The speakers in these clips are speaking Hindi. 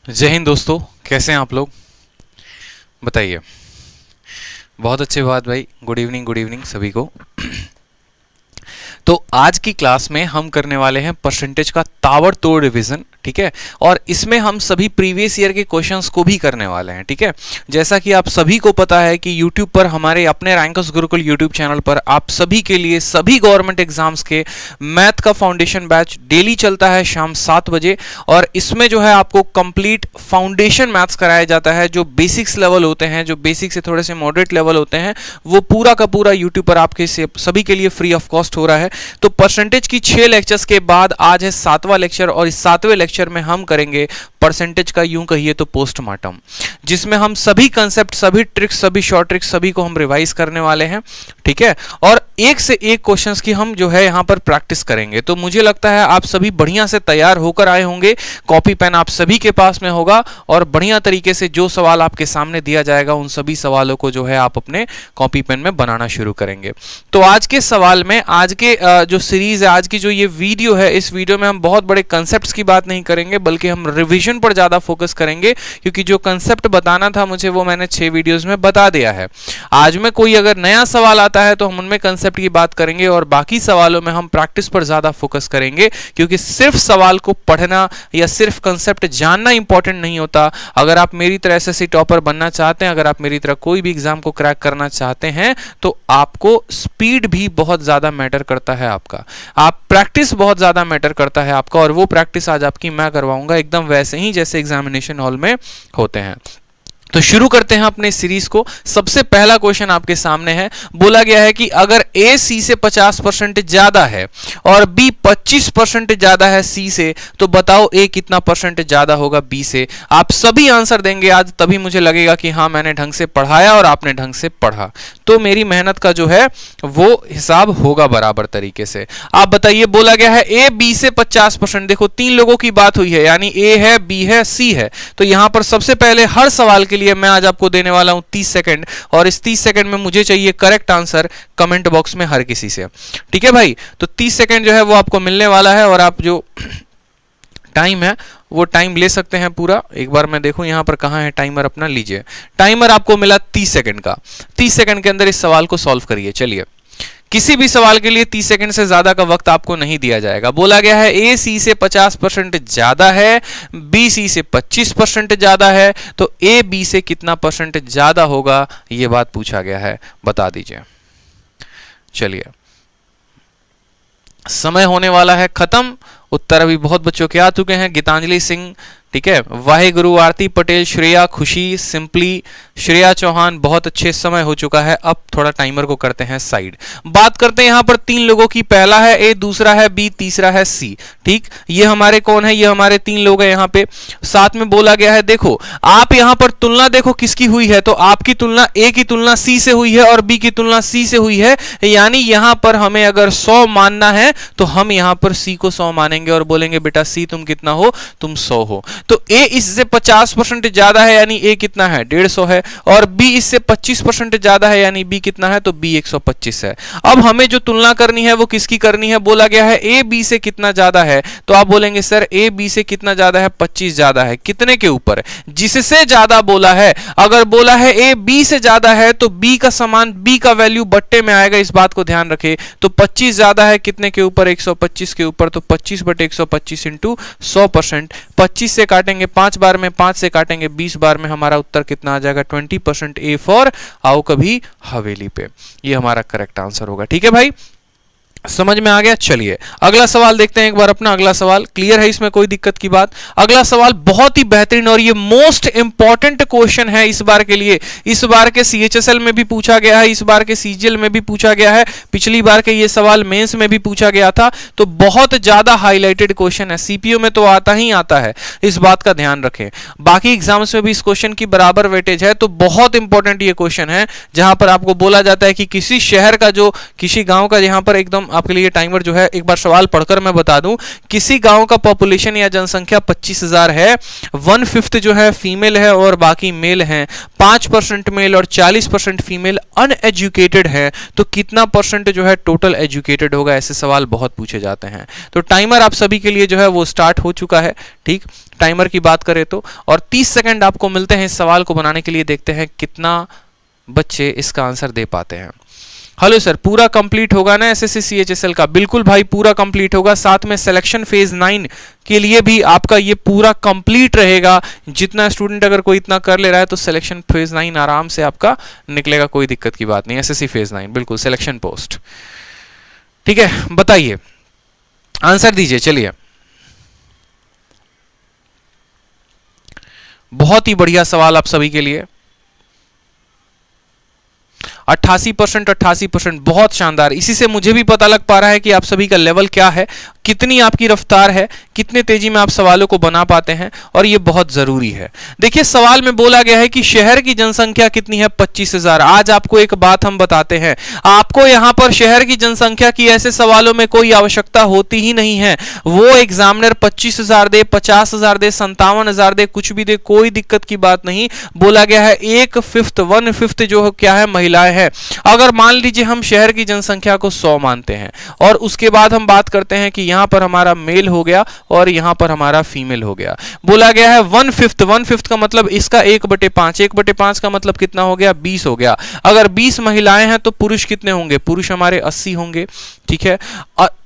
जय हिंद दोस्तों, कैसे हैं आप लोग? बताइए। बहुत अच्छी बात भाई। गुड इवनिंग सभी को। तो आज की क्लास में हम करने वाले हैं परसेंटेज का ताबड़तोड़ रिवीजन, ठीक है। और इसमें हम सभी प्रीवियस ईयर के क्वेश्चंस को भी करने वाले हैं, ठीक है। जैसा कि आप सभी को पता है कि YouTube पर हमारे अपने रैंकर्स गुरुकुल YouTube चैनल पर आप सभी के लिए सभी गवर्नमेंट एग्जाम्स के मैथ का फाउंडेशन बैच डेली चलता है शाम 7 बजे। और इसमें जो है आपको कंप्लीट फाउंडेशन मैथ्स कराया जाता है। जो बेसिक्स लेवल होते हैं, जो बेसिक से थोड़े से मॉडरेट लेवल होते हैं, वो पूरा का पूरा YouTube पर आपके सभी के लिए फ्री ऑफ कॉस्ट हो रहा है। तो परसेंटेज की 6 लेक्चर्स के बाद आज है 7वां लेक्चर, और इस 7वें लेक्चर में हम करेंगे परसेंटेज का यूं कहिए तो पोस्टमार्टम, जिसमें हम सभी कंसेप्ट, सभी ट्रिक्स, सभी शॉर्ट ट्रिक्स सभी को हम रिवाइज करने वाले हैं, ठीक है। और एक से एक क्वेश्चंस की हम जो है यहां पर प्रैक्टिस करेंगे। तो मुझे लगता है आप सभी बढ़िया से तैयार होकर आए होंगे। कॉपी पेन आप सभी के पास में होगा, और बढ़िया तरीके से जो सवाल आपके सामने दिया जाएगा उन सभी सवालों को जो है आप अपने कॉपी पेन में बनाना शुरू करेंगे। तो आज के सवाल में, आज के जो सीरीज है, आज की जो ये वीडियो है, इस वीडियो में हम बहुत बड़े कंसेप्ट्स की बात नहीं करेंगे, बल्कि हम रिवीजन पर ज्यादा फोकस करेंगे। क्योंकि जो कंसेप्ट बताना था मुझे, वो मैंने 6 वीडियोस में बता दिया है। आज में कोई अगर नया सवाल आता है तो हम उनमें कंसेप्ट की बात करेंगे, और बाकी सवालों में हम प्रैक्टिस पर ज्यादा फोकस करेंगे। क्योंकि सिर्फ सवाल को पढ़ना या सिर्फ कंसेप्ट जानना इंपॉर्टेंट नहीं होता। अगर आप मेरी तरह एसएससी टॉपर बनना चाहते हैं, अगर आप मेरी तरह कोई भी एग्जाम को क्रैक करना चाहते हैं, तो आपको स्पीड भी बहुत ज्यादा मैटर करता है। आपका प्रैक्टिस बहुत ज्यादा मैटर करता है आपका, और वो प्रैक्टिस आज आपकी मैं करवाऊंगा एकदम वैसे ही जैसे एग्जामिनेशन हॉल में होते हैं। तो शुरू करते हैं अपने सीरीज को। सबसे पहला क्वेश्चन आपके सामने है। बोला गया है कि अगर ए सी से 50% ज्यादा है और बी 25% ज्यादा है सी से, तो बताओ ए कितना परसेंट ज्यादा होगा बी से। आप सभी आंसर देंगे आज, तभी मुझे लगेगा कि हाँ मैंने ढंग से पढ़ाया और आपने ढंग से पढ़ा, तो मेरी मेहनत का जो है वो हिसाब होगा बराबर तरीके से। आप बताइए। बोला गया है ए बी से 50%। देखो 3 लोगों की बात हुई है, यानी ए है, बी है, सी है। तो यहां पर सबसे पहले हर सवाल के लिए मैं आज आपको देने वाला हूं 30 सेकंड, और इस 30 सेकंड में मुझे चाहिए करेक्ट आंसर कमेंट बॉक्स में हर किसी से, ठीक है भाई। तो 30 सेकंड जो है वो आपको मिलने वाला है, और आप जो टाइम है वो टाइम ले सकते हैं पूरा। एक बार मैं देखूं यहां पर कहां है टाइमर अपना, लीजिए। टाइमर आपको मिला 30 सेकंड का। 30 सेकंड के अंदर इस सवाल को सॉल्व करिए। चलिए, किसी भी सवाल के लिए 30 सेकंड से ज्यादा का वक्त आपको नहीं दिया जाएगा। बोला गया है ए सी से 50% ज्यादा है, बी सी से 25% ज्यादा है, तो ए बी से कितना परसेंट ज्यादा होगा, यह बात पूछा गया है, बता दीजिए। चलिए, समय होने वाला है खत्म। उत्तर अभी बहुत बच्चों के आ चुके हैं। गीतांजलि सिंह, ठीक है, वाहेगुरु, आरती पटेल, श्रेया, खुशी, सिंपली, श्रेया चौहान, बहुत अच्छे समय हो चुका है। अब थोड़ा टाइमर को करते हैं साइड। बात करते हैं यहां पर 3 लोगों की। पहला है ए, दूसरा है बी, तीसरा है सी, ठीक। ये हमारे कौन है? ये हमारे 3 लोग हैं यहां पे। साथ में बोला गया है, देखो आप यहां पर तुलना देखो किसकी हुई है, तो आपकी तुलना ए की तुलना सी से हुई है और बी की तुलना सी से हुई है। यानी यहां पर हमें अगर 100 मानना है तो हम यहां पर सी को 100 मानेंगे और बोलेंगे बेटा सी तुम कितना हो, तुम 100 हो। तो ए इससे 50% ज्यादा है, यानी ए कितना है, 150 है। और बी इससे 25% ज्यादा है, यानी बी कितना है, तो बी 125 है। अब हमें जो तुलना करनी है वो किसकी करनी है? बोला गया है ए बी से कितना ज्यादा है, तो आप बोलेंगे सर ए बी से कितना ज्यादा है, 25 ज्यादा है। कितने के ऊपर? जिससे ज्यादा बोला है। अगर बोला है ए बी से ज्यादा है तो बी का समान, बी का वैल्यू बट्टे में आएगा, इस बात को ध्यान रखें। तो 25 ज्यादा है कितने के ऊपर? 125 के ऊपर। तो 25/125 इंटू 100%। 25 से काटेंगे 5 बार में, 5 से काटेंगे 20 बार में, हमारा उत्तर कितना आ जाएगा? 20%। ए फॉर आओ कभी हवेली पे, ये हमारा करेक्ट आंसर होगा, ठीक है भाई। समझ में आ गया। चलिए अगला सवाल देखते हैं एक बार अपना। अगला सवाल क्लियर है, इसमें कोई दिक्कत की बात? अगला सवाल बहुत ही बेहतरीन, और ये मोस्ट इंपॉर्टेंट क्वेश्चन है इस बार के लिए। इस बार के सीएचएसएल में भी पूछा गया है, इस बार के सीजीएल में भी पूछा गया है, पिछली बार के ये सवाल मेंस में भी पूछा गया था। तो बहुत ज्यादा हाईलाइटेड क्वेश्चन है, सीपीयू में तो आता ही आता है, इस बात का ध्यान रखें। बाकी एग्जाम्स में भी इस क्वेश्चन की बराबर वेटेज है। तो बहुत इंपॉर्टेंट ये क्वेश्चन है, जहां पर आपको बोला जाता है कि किसी शहर का, जो किसी गांव का, जहां पर एकदम आपके लिए टाइमर जो है, एक बार सवाल पढ़कर मैं बता दूं। किसी गांव का पॉपुलेशन या जनसंख्या 25,000 है, 1/5 जो है फीमेल है और बाकी मेल हैं, 5% मेल और 40% फीमेल अनएजुकेटेड है, तो कितना परसेंट जो है टोटल एजुकेटेड होगा? ऐसे सवाल बहुत पूछे जाते हैं। तो टाइमर आप सभी के लिए जो है वो स्टार्ट हो चुका है, ठीक, टाइमर की बात करें तो, और 30 सेकंड आपको मिलते हैं इस सवाल को बनाने के लिए। देखते हैं कितना बच्चे इसका आंसर दे पाते हैं। हेलो सर, पूरा कंप्लीट होगा ना एसएससी सीएचएसएल का? बिल्कुल भाई, पूरा कंप्लीट होगा। साथ में सिलेक्शन फेज 9 के लिए भी आपका ये पूरा कंप्लीट रहेगा। जितना स्टूडेंट अगर कोई इतना कर ले रहा है तो सिलेक्शन फेज 9 आराम से आपका निकलेगा, कोई दिक्कत की बात नहीं। एसएससी फेज 9 बिल्कुल सिलेक्शन पोस्ट, ठीक है। बताइए, आंसर दीजिए। चलिए, बहुत ही बढ़िया सवाल आप सभी के लिए। 88%, 88%, बहुत शानदार। इसी से मुझे भी पता लग पा रहा है कि आप सभी का लेवल क्या है, कितनी आपकी रफ्तार है, कितने तेजी में आप सवालों को बना पाते हैं, और ये बहुत जरूरी है। देखिए, सवाल में बोला गया है कि शहर की जनसंख्या कितनी है? 25,000। आज आपको एक बात हम बताते हैं, आपको यहां पर शहर की जनसंख्या की ऐसे सवालों में कोई आवश्यकता होती ही नहीं है। वो एग्जामिनर 25,000 दे, 50,000 दे, 57,000 दे, कुछ भी दे, कोई दिक्कत की बात नहीं। बोला गया है 1/5 जो क्या है, महिलाएं हैं। अगर मान लीजिए हम शहर की जनसंख्या को 100 मानते हैं और उसके बाद हम बात करते हैं कि यहां पर हमारा मेल हो गया और यहां पर हमारा फीमेल हो गया। बोला गया है 1/5 का मतलब इसका 1/5, 1/5 का मतलब कितना हो गया? 20 हो गया। अगर 20 महिलाएं हैं तो पुरुष कितने होंगे? पुरुष हमारे 80 होंगे, ठीक है।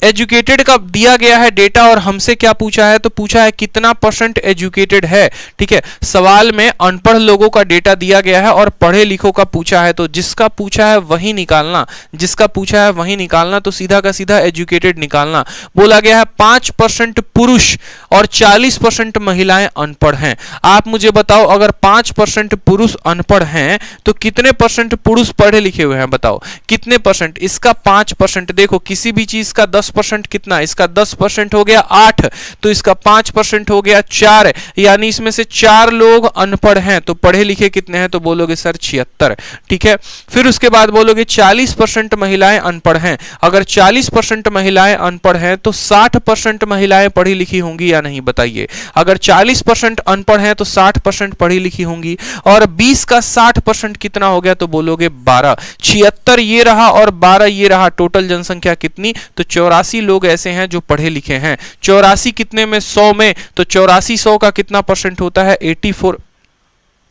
एजुकेटेड का दिया गया है डेटा, और हमसे क्या पूछा है? तो पूछा है कितना परसेंट एजुकेटेड है, ठीक है। सवाल में अनपढ़ लोगों का डेटा दिया गया है और पढ़े लिखों का पूछा है, तो जिसका पूछा है वही निकालना, जिसका पूछा है वही निकालना, तो सीधा का सीधा एजुकेटेड निकालना। बोला गया है 5% पुरुष और 40% महिलाएं अनपढ़ हैं। आप मुझे बताओ, अगर 5% पुरुष अनपढ़ हैं तो कितने परसेंट पुरुष पढ़े लिखे हुए हैं? बताओ कितने परसेंट? इसका 5%। देखो, किसी भी चीज का 10% कितना? इसका 10% हो गया 8, तो इसका 5% हो गया 4, यानी इसमें से 4 लोग अनपढ़ हैं। तो पढ़े लिखे कितने हैं? तो बोलोगे सर 76, ठीक है। फिर उसके बाद बोलोगे 40% महिलाएं अनपढ़ हैं। अगर 40% महिलाएं अनपढ़ हैं तो 60% महिलाएं पढ़ी लिखी होंगी या नहीं? बताइए। अगर 40% अनपढ़ हैं तो 60% पढ़ी लिखी होंगी, और 20 का 60% कितना हो गया? तो बोलोगे 12। 76 ये रहा और 12 ये रहा। टोटल जनसंख्या कितनी? तो 84 लोग ऐसे हैं जो पढ़े लिखे हैं। 84 कितने में? 100 में। तो 84 100 का कितना परसेंट होता है? 84,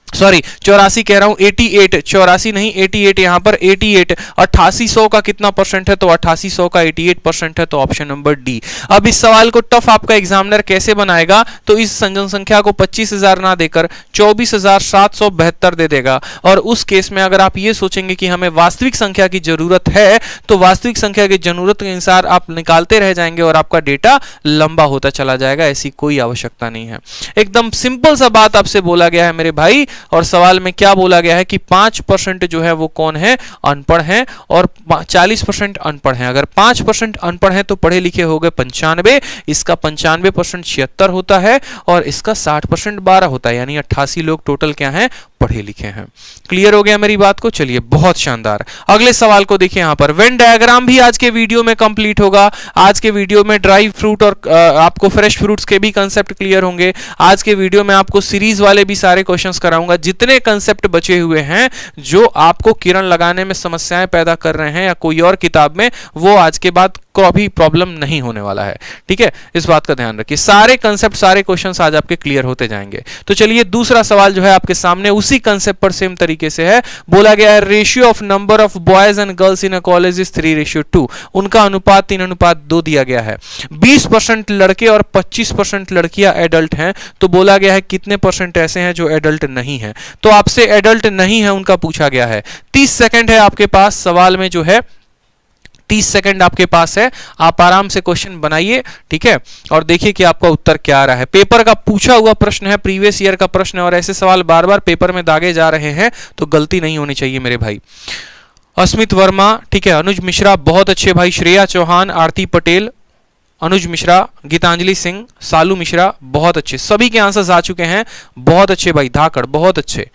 सॉरी 84 कह रहा हूं, 88, 84 नहीं 88, यहां पर 88। 88 100 का कितना परसेंट है? तो 88 100 का 88% है, तो ऑप्शन नंबर डी। अब इस सवाल को टफ आपका एग्जामिनर कैसे बनाएगा? तो इस जनसंख्या को 25,000 ना देकर 24,772 दे देगा, और उस केस में अगर आप ये सोचेंगे कि हमें वास्तविक संख्या की जरूरत है, तो वास्तविक संख्या की जरूरत के अनुसार आप निकालते रह जाएंगे और आपका डेटा लंबा होता चला जाएगा। ऐसी कोई आवश्यकता नहीं है। एकदम सिंपल सा बात आपसे बोला गया है मेरे भाई, और सवाल में क्या बोला गया है कि 5% जो है वो कौन है? अनपढ़ हैं, और 40% अनपढ़ हैं। अगर 5% अनपढ़ हैं तो पढ़े लिखे हो गए 95, इसका 95% 76 होता है, और इसका 60% 12 होता है, यानी 88 लोग टोटल क्या हैं? पढ़े लिखे हैं। क्लियर हो गया मेरी बात को? चलिए, बहुत शानदार। अगले सवाल को देखिए, यहां पर वेन डायग्राम भी आज के वीडियो में कंप्लीट होगा। आज के वीडियो में ड्राई फ्रूट और आपको फ्रेश फ्रूट्स के भी कंसेप्ट क्लियर होंगे। आज के वीडियो में आपको सीरीज वाले भी सारे क्वेश्चंस कराऊंगा। जितने कंसेप्ट बचे हुए हैं जो आपको किरण लगाने में समस्याएं पैदा कर रहे हैं या कोई और किताब में, वो आज के बाद को अभी प्रॉब्लम नहीं होने वाला है, ठीक है। इस बात का ध्यान रखिए। सारे कंसेप्ट, सारे क्वेश्चंस आज आपके क्लियर होते जाएंगे। तो चलिए, दूसरा सवाल जो है आपके सामने उसी कंसेप्ट पर सेम तरीके से है। बोला गया है ratio of number of boys and girls in a college is 3:2। उनका अनुपात 3:2 दिया गया है। 20% लड़के और 25% लड़कियां एडल्ट हैं, तो बोला गया है कितने परसेंट ऐसे हैं जो एडल्ट नहीं है? तो आपसे एडल्ट नहीं है उनका पूछा गया है। 30 सेकंड है आपके पास, सवाल में जो है 30 सेकंड आपके पास है। आप आराम से क्वेश्चन बनाइए, ठीक है, और देखिए कि आपका उत्तर क्या आ रहा है। पेपर का पूछा हुआ प्रश्न है, प्रीवियस ईयर का प्रश्न है, और ऐसे सवाल बार बार पेपर में दागे जा रहे हैं, तो गलती नहीं होनी चाहिए मेरे भाई। अस्मित वर्मा, ठीक है, अनुज मिश्रा बहुत अच्छे भाई, श्रेया चौहान, आरती पटेल, अनुज मिश्रा, गीतांजलि सिंह, सालू मिश्रा बहुत अच्छे, सभी के आंसर्स आ चुके हैं। बहुत अच्छे भाई, धाकड़ बहुत अच्छे,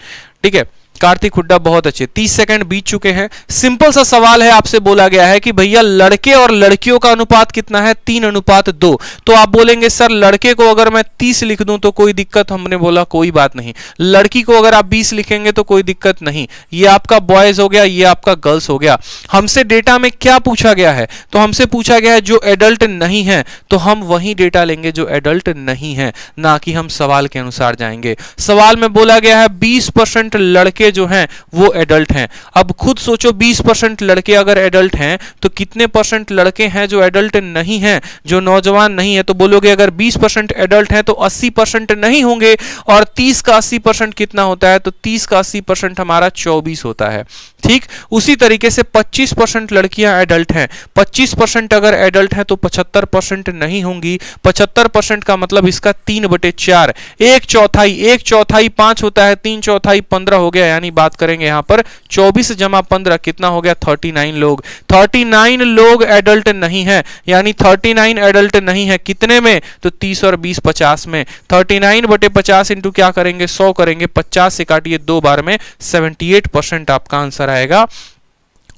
ठीक है। कार्तिक हुड्डा बहुत अच्छे, 30 सेकंड बीत चुके हैं। सिंपल सा सवाल है, आपसे बोला गया है कि भैया लड़के और लड़कियों का अनुपात कितना है, 3:2। तो आप बोलेंगे सर लड़के को अगर मैं 30 लिख दूं तो कोई दिक्कत, हमने बोला कोई बात नहीं। लड़की को अगर आप 20 लिखेंगे तो कोई दिक्कत नहीं। ये आपका बॉयज हो गया, ये आपका गर्ल्स हो गया। हमसे डेटा में क्या पूछा गया है, तो हमसे पूछा गया है जो एडल्ट नहीं है, तो हम वही डेटा लेंगे जो एडल्ट नहीं है, ना कि हम सवाल के अनुसार जाएंगे। सवाल में बोला गया है 20% लड़के जो हैं वो एडल्ट हैं। अब खुद सोचो 20% लड़के अगर एडल्ट हैं तो कितने परसेंट लड़के हैं जो एडल्ट नहीं हैं, जो नौजवान नहीं है। तो बोलोगे अगर 20% एडल्ट हैं तो 80% नहीं होंगे, और 30 का 80% कितना होता है, तो 30 का 80% हमारा 24 होता है। ठीक उसी तरीके से 25% लड़कियां एडल्ट हैं, 25% अगर एडल्ट हैं तो 75% नहीं होंगी। 75% का मतलब इसका 3/4, 1/4 5 होता है, 3/4 15 हो गया। यानी बात करेंगे यहां पर 24 जमा 15 कितना हो गया, 39 लोग। 39 लोग एडल्ट नहीं है, यानी 39 एडल्ट नहीं है कितने में, तो 30 और 20 50 में। 39/50 इंटू क्या करेंगे, 100 करेंगे, 50 से काटिए 2 बार में, 78% आपका आंसर आएगा।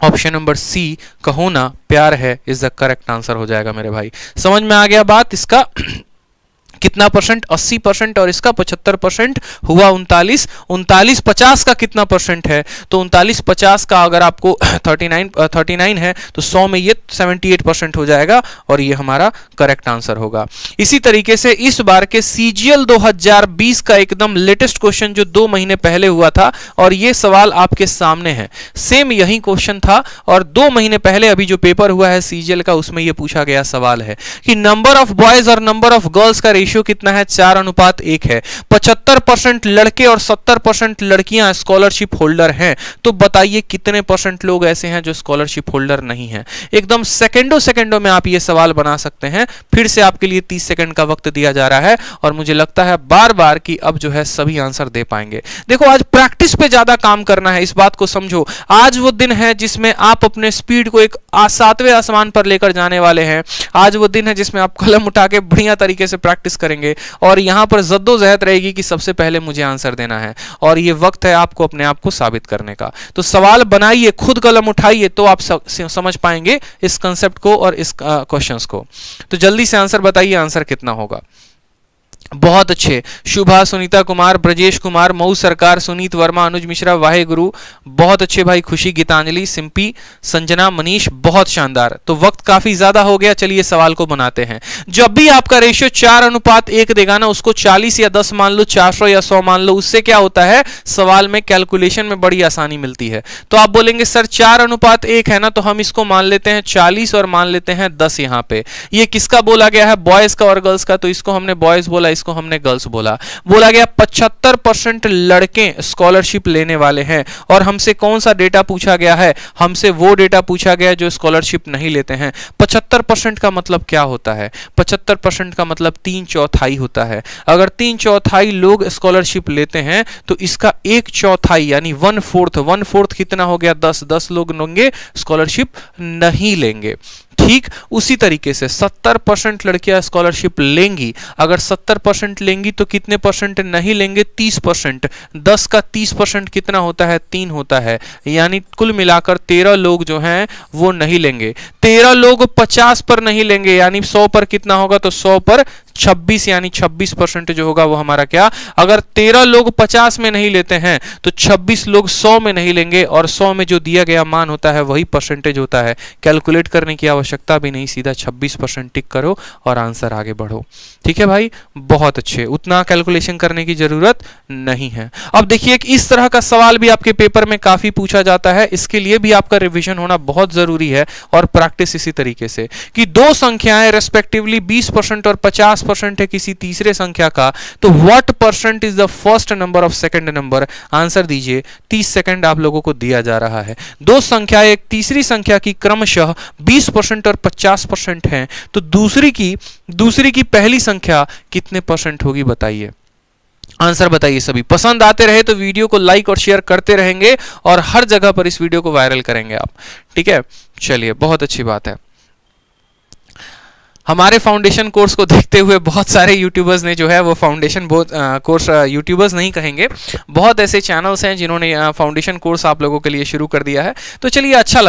ऑप्शन नंबर सी का होना प्यार है इज द करेक्ट आंसर हो जाएगा मेरे भाई। समझ में आ गया बात, इसका कितना परसेंट, 80%, और इसका 75% हुआ 39। 49/50 का कितना परसेंट है, तो 49/50 का अगर आपको 39 है तो 100 में ये 78% हो जाएगा, और ये हमारा करेक्ट आंसर होगा। इसी तरीके से इस बार के CGL 2020 का एकदम लेटेस्ट क्वेश्चन जो 2 महीने पहले हुआ था, और ये सवाल आपके सामने है, सेम यही क्वेश्चन था, और 2 महीने पहले अभी जो पेपर हुआ है CGL का उसमें ये पूछा गया सवाल है कि नंबर ऑफ बॉयज और नंबर ऑफ गर्ल्स का रेशियो कितना है, 4:1 है। 75% लड़के और 70% लड़कियां स्कॉलरशिप होल्डर हैं। तो बताइए कितने परसेंट लोग ऐसे हैं जो स्कॉलरशिप होल्डर नहीं हैं। एकदम सेकंडों में आप ये सवाल बना सकते हैं। फिर से आपके लिए 30 सेकंड का वक्त दिया जा रहा है, और मुझे लगता है बार बार कि अब जो है सभी आंसर दे पाएंगे। देखो आज प्रैक्टिस पे ज्यादा काम करना है, इस बात को समझो। आज वो दिन है जिसमें आप अपने स्पीड को एक 7वें आसमान पर लेकर जाने वाले हैं। आज वो दिन है जिसमें आप कलम उठा के बढ़िया तरीके से प्रैक्टिस करेंगे, और यहां पर जद्दोजहद रहेगी कि सबसे पहले मुझे आंसर देना है, और ये वक्त है आपको अपने आप को साबित करने का। तो सवाल बनाइए, खुद कलम उठाइए, तो आप समझ पाएंगे इस कंसेप्ट को और इस क्वेश्चंस को। तो जल्दी से आंसर बताइए, आंसर कितना होगा। बहुत अच्छे, शुभा, सुनीता कुमार, ब्रजेश कुमार, मऊ सरकार, सुनीत वर्मा, अनुज मिश्रा, वाहे गुरु, बहुत अच्छे भाई, खुशी, गीतांजलि, सिंपी, संजना, मनीष, बहुत शानदार। तो वक्त काफी ज्यादा हो गया, चलिए सवाल को बनाते हैं। जब भी आपका रेशियो 4:1 देगा ना, उसको 40 या 10 मान लो, 400 या 100 मान लो, उससे क्या होता है, सवाल में कैलकुलेशन में बड़ी आसानी मिलती है। तो आप बोलेंगे सर 4:1 है ना, तो हम इसको मान लेते हैं 40 और मान लेते हैं 10 यहां पे। ये किसका बोला गया है, बॉयज का और गर्ल्स का, तो इसको हमने बॉयज बोला, इसको हमने गर्ल्स बोला। बोला गया 75% लड़के स्कॉलरशिप लेने वाले हैं, और हमसे कौन सा डेटा पूछा गया है, हमसे वो डेटा पूछा गया जो स्कॉलरशिप नहीं लेते हैं। 75% का मतलब क्या होता है, 75% का मतलब 3/4 होता है। अगर 3/4 लोग स्कॉलरशिप लेते हैं तो इसका 1/4 यानी 1/4 कितना हो गया, 10 लोग लेंगे स्कॉलरशिप नहीं लेंगे। ठीक उसी तरीके से 70% लड़कियां स्कॉलरशिप लेंगी। अगर 70% लेंगी तो कितने परसेंट नहीं लेंगे, 30%। 10 का 30% कितना होता है, 3 होता है। यानी कुल मिलाकर 13 लोग जो हैं वो नहीं लेंगे। 13 लोग 50 पर नहीं लेंगे, यानी 100 पर कितना होगा, तो 100 पर 26, यानी 26% जो होगा वो हमारा क्या, अगर 13 लोग 50 में नहीं लेते हैं तो 26 लोग 100 में नहीं लेंगे, और 100 में जो दिया गया मान होता है वही परसेंटेज होता है। कैलकुलेट करने की आवश्यकता भी नहीं, सीधा 26% टिक करो और आंसर आगे बढ़ो। ठीक है भाई, बहुत अच्छे, उतना कैलकुलेशन करने की जरूरत नहीं है। अब देखिए कि इस तरह का सवाल भी आपके पेपर में काफी पूछा जाता है, इसके लिए भी आपका रिवीजन होना बहुत जरूरी है, और प्रैक्टिस इसी तरीके से कि दो संख्याएं रेस्पेक्टिवली 20% और 50% है किसी तीसरे संख्या का, तो what percent is the first number of second number, answer दीजिए। 30 सेकंड आप लोगों को दिया जा रहा है। दो संख्या एक तीसरी संख्या की क्रमशः 20% और 50% है, तो दूसरी की पहली संख्या कितने परसेंट होगी, बताइए, आंसर बताइए। सभी पसंद आते रहे तो वीडियो को लाइक और शेयर करते रहेंगे, और हर जगह पर इस वीडियो को वायरल करेंगे आप। ठीक है, चलिए, बहुत अच्छी बात है। हमारे फाउंडेशन कोर्स को देखते हुए बहुत सारे यूट्यूबर्स ने जो है वो फाउंडेशन कोर्स, यूट्यूबर्स नहीं कहेंगे, बहुत ऐसे चैनल्स हैं जिन्होंने फाउंडेशन कोर्स आप लोगों के लिए शुरू कर दिया है। तो चलिए, अच्छा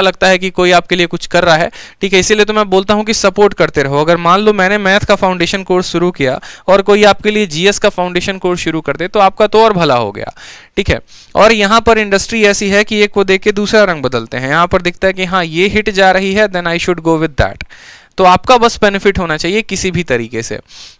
लगता है कि कोई आपके लिए कुछ कर रहा है, ठीक है। इसीलिए तो मैं बोलता हूं कि सपोर्ट करते रहो। अगर मान लो मैंने मैथ का फाउंडेशन कोर्स शुरू किया और कोई आपके लिए जीएस का फाउंडेशन कोर्स शुरू कर दे तो आपका तो और भला हो गया, ठीक है। और यहाँ पर इंडस्ट्री ऐसी है कि एक को देख के दूसरा रंग बदलते हैं। यहाँ पर दिखता है कि हाँ ये हिट जा रही है, then I should go with that. तो आपका बस बेनिफिट होना चाहिए किसी भी तरीके से,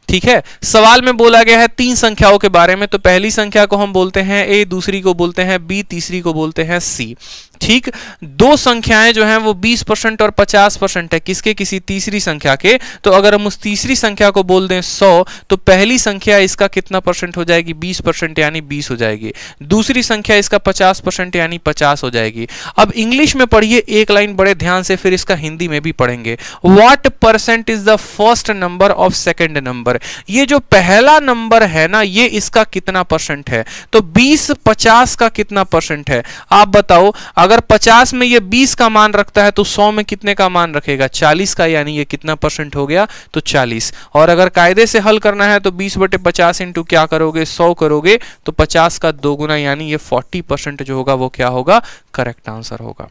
ठीक है। सवाल में बोला गया है 3 संख्याओं के बारे में। तो पहली संख्या को हम बोलते हैं ए, दूसरी को बोलते हैं बी, तीसरी को बोलते हैं सी, ठीक। 2 संख्याएं जो हैं वो 20% और 50% है, किसके? किसी तीसरी संख्या के। तो अगर हम उस तीसरी संख्या को बोल दें 100, तो पहली संख्या इसका कितना परसेंट हो जाएगी? 20% यानी 20 हो जाएगी। दूसरी संख्या इसका 50% यानी 50 हो जाएगी। अब इंग्लिश में पढ़िए एक लाइन बड़े ध्यान से, फिर इसका हिंदी में भी पढ़ेंगे। What percent is the first number of second number? ये जो पहला नंबर है ना, ये इसका कितना परसेंट है? तो 20 50 का कितना परसेंट है आप बताओ। अगर 50 में ये 20 का मान रखता है तो 100 में कितने का मान रखेगा? 40 का, यानी ये कितना परसेंट हो गया? तो 40। और अगर कायदे से हल करना है तो 20/50 इंटू क्या करोगे? 100 करोगे, तो 50 का 2 गुना यानी ये 40% जो होगा वो क्या होगा? करेक्ट आंसर होगा,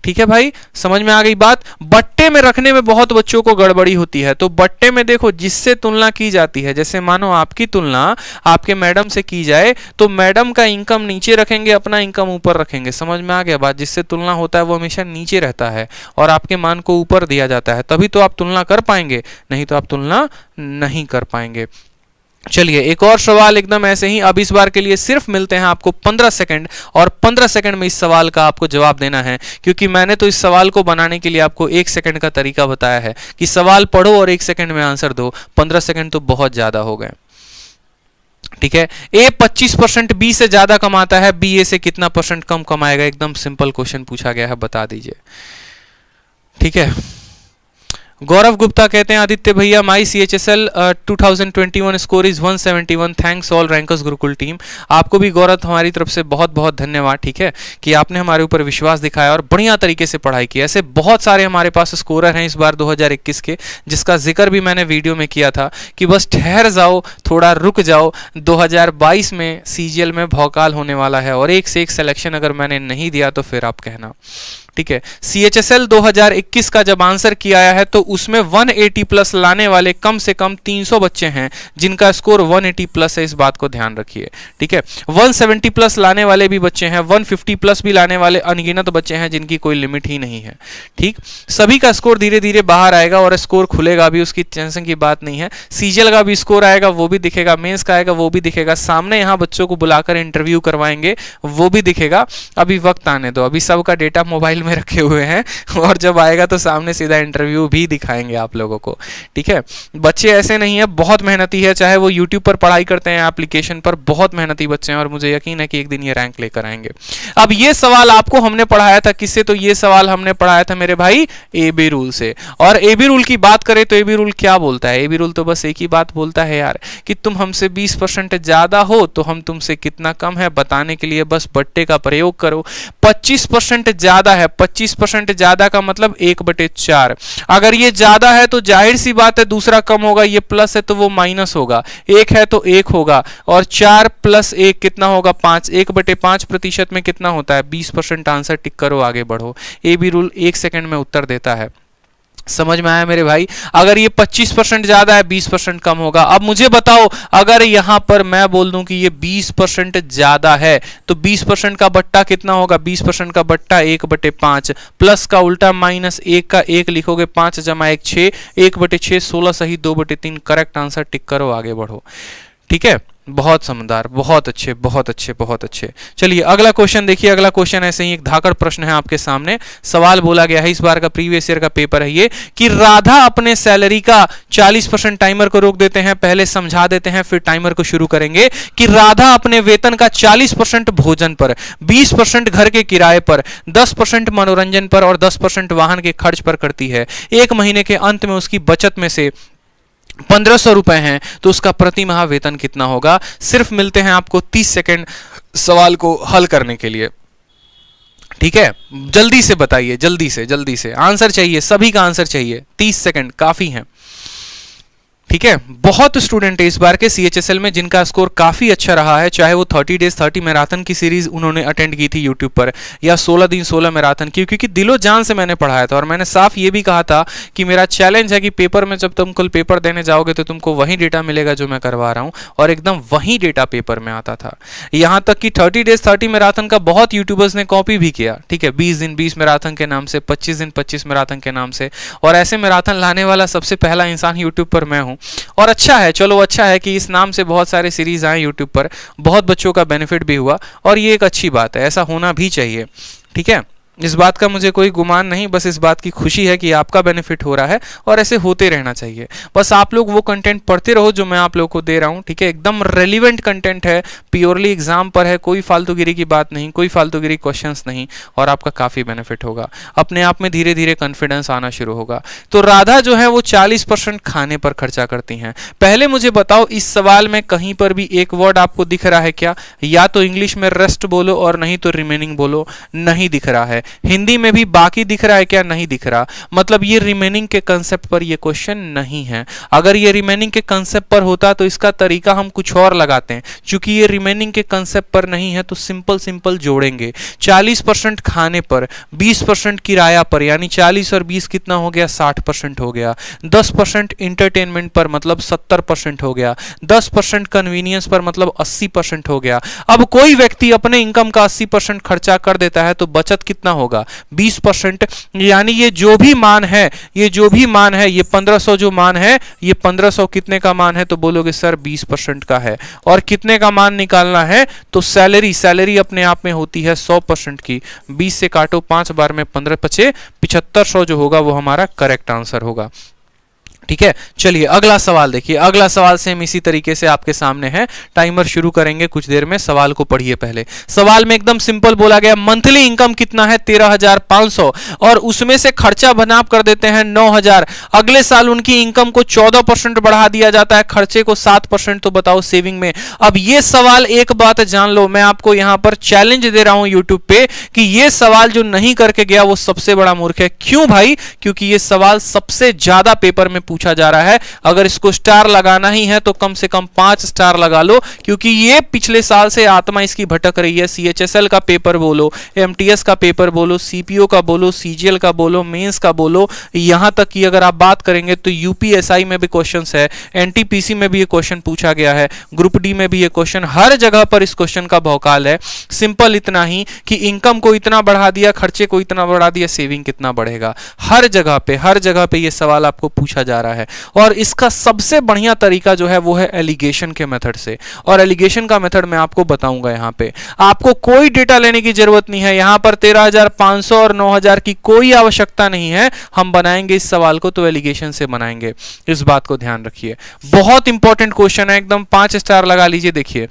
ठीक है भाई। समझ में आ गई बात? बट्टे में रखने में बहुत बच्चों को गड़बड़ी होती है। तो बट्टे में देखो, जिससे तुलना की जाती है, जैसे मानो आपकी तुलना आपके मैडम से की जाए तो मैडम का इनकम नीचे रखेंगे, अपना इनकम ऊपर रखेंगे। समझ में आ गया बात? जिससे तुलना होता है वो हमेशा नीचे रहता है और आपके मान को ऊपर दिया जाता है, तभी तो आप तुलना कर पाएंगे, नहीं तो आप तुलना नहीं कर पाएंगे। चलिए, एक और सवाल एकदम ऐसे ही। अब इस बार के लिए सिर्फ मिलते हैं आपको 15 सेकंड, और 15 सेकंड में इस सवाल का आपको जवाब देना है, क्योंकि मैंने तो इस सवाल को बनाने के लिए आपको 1 सेकंड का तरीका बताया है कि सवाल पढ़ो और 1 सेकंड में आंसर दो। 15 सेकंड तो बहुत ज्यादा हो गए, ठीक है। ए 25% बी से ज्यादा कमाता है, बी ए से कितना परसेंट कम कमाएगा? एकदम सिंपल क्वेश्चन पूछा गया है, बता दीजिए, ठीक है। गौरव गुप्ता कहते हैं, आदित्य भैया माई CHSL 2021 score is 171, thanks all rankers Gurukul team. आपको भी गौरव हमारी तरफ से बहुत बहुत धन्यवाद, ठीक है, कि आपने हमारे ऊपर विश्वास दिखाया और बढ़िया तरीके से पढ़ाई की। ऐसे बहुत सारे हमारे पास स्कोरर हैं इस बार 2021 के, जिसका जिक्र भी मैंने वीडियो में किया था कि बस ठहर जाओ, थोड़ा रुक जाओ, 2022 में CGL में भौकाल होने वाला है और एक से एक सिलेक्शन अगर मैंने नहीं दिया तो फिर आप कहना, ठीक है। CHSL 2021 का जब आंसर किया आया है तो उसमें 180 प्लस लाने वाले कम से कम 300 बच्चे हैं जिनका स्कोर 180 प्लस है, इस बात को ध्यान रखिए, ठीक है। 170 प्लस लाने वाले भी बच्चे हैं, 150 प्लस भी लाने वाले अनगिनत बच्चे हैं जिनकी कोई लिमिट ही नहीं है, ठीक। सभी का स्कोर धीरे धीरे बाहर आएगा और स्कोर खुलेगा भी, उसकी टेंशन की बात नहीं है। CGL का भी स्कोर आएगा, वो भी दिखेगा, मेंस का आएगा, वो भी दिखेगा, सामने यहाँ बच्चों को बुलाकर इंटरव्यू करवाएंगे, वो भी दिखेगा। अभी वक्त आने दो, अभी सबका डेटा मोबाइल में रखे हुए हैं और जब आएगा तो सामने सीधा इंटरव्यू भी दिखाएंगे आप लोगों को, ठीक है। बच्चे ऐसे नहीं है, बहुत मेहनती है, चाहे वो YouTube पर पढ़ाई करते हैं, एप्लीकेशन पर, बहुत मेहनती बच्चे हैं और मुझे यकीन है कि एक दिन ये रैंक लेकर आएंगे। अब ये सवाल आपको हमने पढ़ाया था किससे? तो ये सवाल हमने पढ़ाया था मेरे भाई AB रूल से। और AB रूल की बात करें तो AB रूल क्या बोलता है? AB रूल तो बस एक ही बात बोलता है यार, कि तुम हमसे 20% ज्यादा हो तो हम तुमसे कितना कम है बताने के लिए बस बट्टे का प्रयोग करो। 25% ज्यादा है, 25% ज्यादा का मतलब 1/4। अगर ये ज्यादा है तो जाहिर सी बात है दूसरा कम होगा, ये प्लस है तो वो माइनस होगा, 1 है तो 1 होगा, और 4 + 1 कितना होगा? 5। 1/5% में कितना होता है? 20%। आंसर टिक करो, आगे बढ़ो। AB रूल 1 सेकंड में उत्तर देता है। समझ में आया मेरे भाई? अगर ये 25% ज्यादा है, 20% कम होगा। अब मुझे बताओ, अगर यहां पर मैं बोल दूं कि ये 20% ज्यादा है तो 20% का बट्टा कितना होगा? 20% का बट्टा 1/5, प्लस का उल्टा -1 का 1 लिखोगे, 5 + 1 6, 1/6 16 सही 2/3। करेक्ट आंसर टिक करो, आगे बढ़ो, ठीक है। बहुत समझदार, बहुत अच्छे, बहुत अच्छे, बहुत अच्छे। चलिए अगला क्वेश्चन देखिए। अगला क्वेश्चन ऐसे ही एक धाकड़ प्रश्न है आपके सामने। सवाल बोला गया है, इस बार का प्रीवियस ईयर का पेपर है ये, कि राधा अपने सैलरी का 40% टाइमर को रोक देते हैं। पहले समझा देते हैं फिर टाइमर को शुरू करेंगे। कि राधा अपने वेतन का 40% भोजन पर, 20% घर के किराए पर, 10% मनोरंजन पर और 10% वाहन के खर्च पर करती है। एक महीने के अंत में उसकी बचत में से 1500 रुपए हैं, तो उसका प्रति माह वेतन कितना होगा? सिर्फ मिलते हैं आपको 30 सेकंड सवाल को हल करने के लिए, ठीक है, जल्दी से बताइए, जल्दी से आंसर चाहिए, सभी का आंसर चाहिए, 30 सेकंड काफी है। ठीक है, बहुत स्टूडेंट है इस बार के CHSL में जिनका स्कोर काफी अच्छा रहा है, चाहे वो 30 डेज 30 मैराथन की सीरीज उन्होंने अटेंड की थी यूट्यूब पर, या 16 दिन 16 मैराथन की, क्योंकि दिलो जान से मैंने पढ़ाया था और मैंने साफ ये भी कहा था कि मेरा चैलेंज है कि पेपर में जब तुम कल पेपर देने जाओगे तो तुमको वही डेटा मिलेगा जो मैं करवा रहा हूँ, और एकदम वही डेटा पेपर में आता था। यहाँ तक कि 30 डेज 30 मैराथन का बहुत यूट्यूबर्स ने कॉपी भी किया। ठीक है, 20 दिन 20 मैराथन के नाम से, 25 दिन 25 मैराथन के नाम से, और ऐसे मैराथन लाने वाला सबसे पहला इंसान यूट्यूब पर मैं हूँ। और अच्छा है, चलो अच्छा है कि इस नाम से बहुत सारे सीरीज आए यूट्यूब पर, बहुत बच्चों का बेनिफिट भी हुआ, और ये एक अच्छी बात है, ऐसा होना भी चाहिए। ठीक है, इस बात का मुझे कोई गुमान नहीं, बस इस बात की खुशी है कि आपका बेनिफिट हो रहा है, और ऐसे होते रहना चाहिए। बस आप लोग वो कंटेंट पढ़ते रहो जो मैं आप लोगों को दे रहा हूँ। ठीक है, एकदम रेलिवेंट कंटेंट है, प्योरली एग्जाम पर है, कोई फालतूगिरी की बात नहीं, कोई फालतूगिरी क्वेश्चंस नहीं, और आपका काफ़ी बेनिफिट होगा। अपने आप में धीरे धीरे कॉन्फिडेंस आना शुरू होगा। तो राधा जो है वो 40% खाने पर खर्चा करती हैं। पहले मुझे बताओ, इस सवाल में कहीं पर भी एक वर्ड आपको दिख रहा है क्या? या तो इंग्लिश में रेस्ट बोलो और नहीं तो रिमेनिंग बोलो। नहीं दिख रहा है। हिंदी में भी बाकी दिख रहा है क्या? नहीं दिख रहा। मतलब ये रिमेनिंग के कंसेप्ट पर ये क्वेश्चन नहीं है। अगर ये रिमेनिंग के कंसेप्ट पर होता तो इसका तरीका हम कुछ और लगाते हैं। चूंकि ये रिमेनिंग के कंसेप्ट पर नहीं है तो सिंपल जोड़ेंगे। 40% खाने पर, 20% किराया पर, यानी 40 और 20 कितना हो गया? 60% हो गया। 10% इंटरटेनमेंट पर मतलब 70% हो गया। 10% कन्वीनियंस पर मतलब 80% हो गया। अब कोई व्यक्ति अपने इनकम का 80% खर्चा कर देता है तो बचत कितना होगा? 20%। यानी ये जो भी मान है, ये 1500 जो मान है, ये 1500 कितने का मान है? तो बोलोगे सर 20% का है। और कितने का मान निकालना है? तो सैलरी अपने आप में होती है 100% की। 20 से काटो 5 बार में 15 पचे 7500 जो होगा वो हमारा करेक्ट आंसर होगा। ठीक है, चलिए अगला सवाल देखिए। अगला सवाल सेम इसी तरीके से आपके सामने है। टाइमर शुरू करेंगे कुछ देर में। सवाल को पढ़िए पहले। सवाल में एकदम सिंपल बोला गया, मंथली इनकम कितना है? 13,500, और उसमें से खर्चा बनाप कर देते हैं 9,000। अगले साल उनकी इनकम को 14% बढ़ा दिया जाता है, खर्चे को 7%। तो बताओ सेविंग में। अब ये सवाल, एक बात जान लो, मैं आपको यहां पर चैलेंज दे रहा हूं यूट्यूब पे कि ये सवाल जो नहीं करके गया वो सबसे बड़ा मूर्ख है। क्यों भाई? क्योंकि ये सवाल सबसे ज्यादा पेपर में पूछा जा रहा है। अगर इसको स्टार लगाना ही है तो कम से कम 5 स्टार लगा लो, क्योंकि ये पिछले साल से आत्मा इसकी भटक रही है। CHSL का पेपर बोलो, MTS का पेपर बोलो, CPO का बोलो, CGL का बोलो, मेंस का बोलो, यहां तक कि अगर आप बात करेंगे तो UPSI में भी क्वेश्चंस है, NTPC में भी ये क्वेश्चन पूछा गया है, ग्रुप डी में भी ये क्वेश्चन, हर जगह पर इस क्वेश्चन का भौकाल है। सिंपल इतना ही कि इनकम को इतना बढ़ा दिया, खर्चे को इतना बढ़ा दिया, सेविंग कितना बढ़ेगा। हर जगह पे ये सवाल आपको पूछा जा रहा है। और इसका सबसे बढ़िया तरीका जो है वो है एलिगेशन के मेथड से, और एलिगेशन का मेथड मैं आपको बताऊंगा। यहां पे आपको कोई डेटा लेने की जरूरत नहीं है। यहां पर 13,500 और 9,000 की कोई आवश्यकता नहीं है। हम बनाएंगे इस सवाल को तो एलिगेशन से बनाएंगे, इस बात को ध्यान रखिए। बहुत इंपॉर्टेंट क्वेश्चन है, एकदम 5 स्टार लगा लीजिए। देखिए,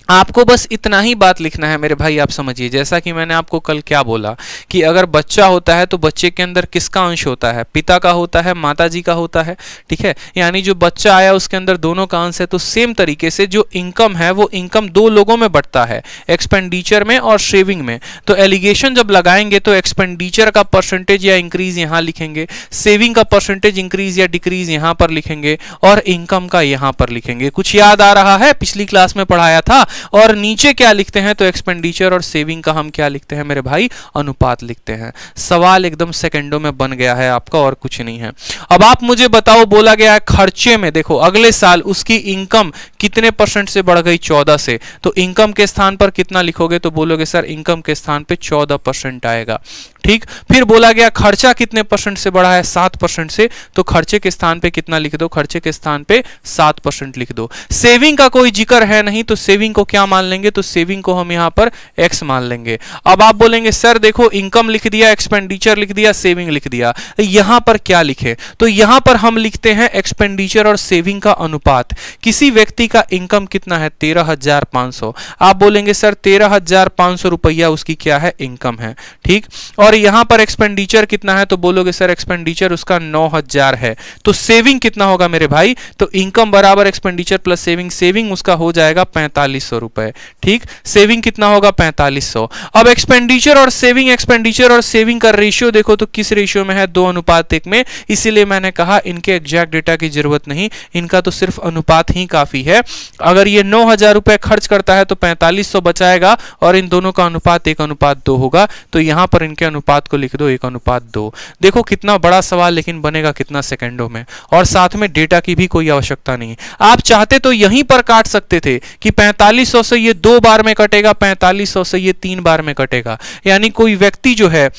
आपको बस इतना ही बात लिखना है मेरे भाई। आप समझिए, जैसा कि मैंने आपको कल क्या बोला कि अगर बच्चा होता है तो बच्चे के अंदर किसका अंश होता है? पिता का होता है, माता जी का होता है। ठीक है, यानी जो बच्चा आया उसके अंदर दोनों का अंश है। तो सेम तरीके से जो इनकम है वो इनकम 2 लोगों में बढ़ता है, एक्सपेंडिचर में और सेविंग में। तो एलिगेशन जब लगाएंगे तो एक्सपेंडिचर का परसेंटेज या इंक्रीज यहां लिखेंगे, सेविंग का परसेंटेज इंक्रीज या डिक्रीज यहां पर लिखेंगे, और इनकम का यहां पर लिखेंगे। कुछ याद आ रहा है? पिछली क्लास में पढ़ाया था। और नीचे क्या लिखते हैं? तो एक्सपेंडिचर और सेविंग का हम क्या लिखते हैं मेरे भाई? अनुपात लिखते हैं। सवाल एकदम सेकंडों में बन गया है आपका, और कुछ नहीं है। अब आप मुझे बताओ, बोला गया है खर्चे में, देखो अगले साल उसकी इनकम कितने % से बढ़ गई? 14 से। तो इनकम के स्थान पर कितना लिखोगे? तो बोलोगे सर इनकम के स्थान पे 14% आएगा। ठीक, फिर बोला गया खर्चा कितने % से बढ़ा है? 7% से। तो खर्चे के स्थान पे कितना लिख दो? खर्चे के स्थान पे 7% लिख दो। सेविंग का कोई जिक्र है नहीं, तो सेविंग को क्या मान लेंगे? तो सेविंग को हम यहां पर X मान लेंगे। अब आप बोलेंगे सर देखो इनकम लिख दिया, एक्सपेंडिचर लिख दिया, सेविंग लिख दिया, यहां पर क्या लिखे? तो यहां पर हम लिखते हैं एक्सपेंडिचर और सेविंग का अनुपात। किसी व्यक्ति का इनकम कितना है? 13,500। आप बोलेंगे सर 13,500 रुपया उसकी क्या है? इनकम है। ठीक, और यहां पर एक्सपेंडिचर कितना है? तो बोलोगे सर एक्सपेंडिचर उसका 9,000 है। तो सेविंग कितना होगा मेरे भाई? तो इनकम बराबर एक्सपेंडिचर प्लस सेविंग, सेविंग उसका हो जाएगा 4500। 4500 रुपए, ठीक। सेविंग कितना होगा 4500। अब एक्सपेंडिचर और सेविंग का रेशियो देखो तो किस रेशियो में है, 2:1 में। इसीलिए मैंने कहा इनके एग्जैक्ट डेटा की जरूरत नहीं, इनका तो सिर्फ अनुपात ही काफी है। अगर ये 9000 रुपए खर्च करता है तो 4500 बचाएगा और इन दोनों का अनुपात 1:2 होगा। तो यहां पर इनके अनुपात को लिख दो 1:2। देखो कितना बड़ा सवाल, लेकिन बनेगा कितना, सेकंडों में, और साथ में डेटा की भी कोई आवश्यकता नहीं। आप चाहते तो यहीं पर काट सकते थे कि 4500 से ये 2 बार में कटेगा, 4500 से ये 3 बार में कटेगा। यानी कोई व्यक्ति जो है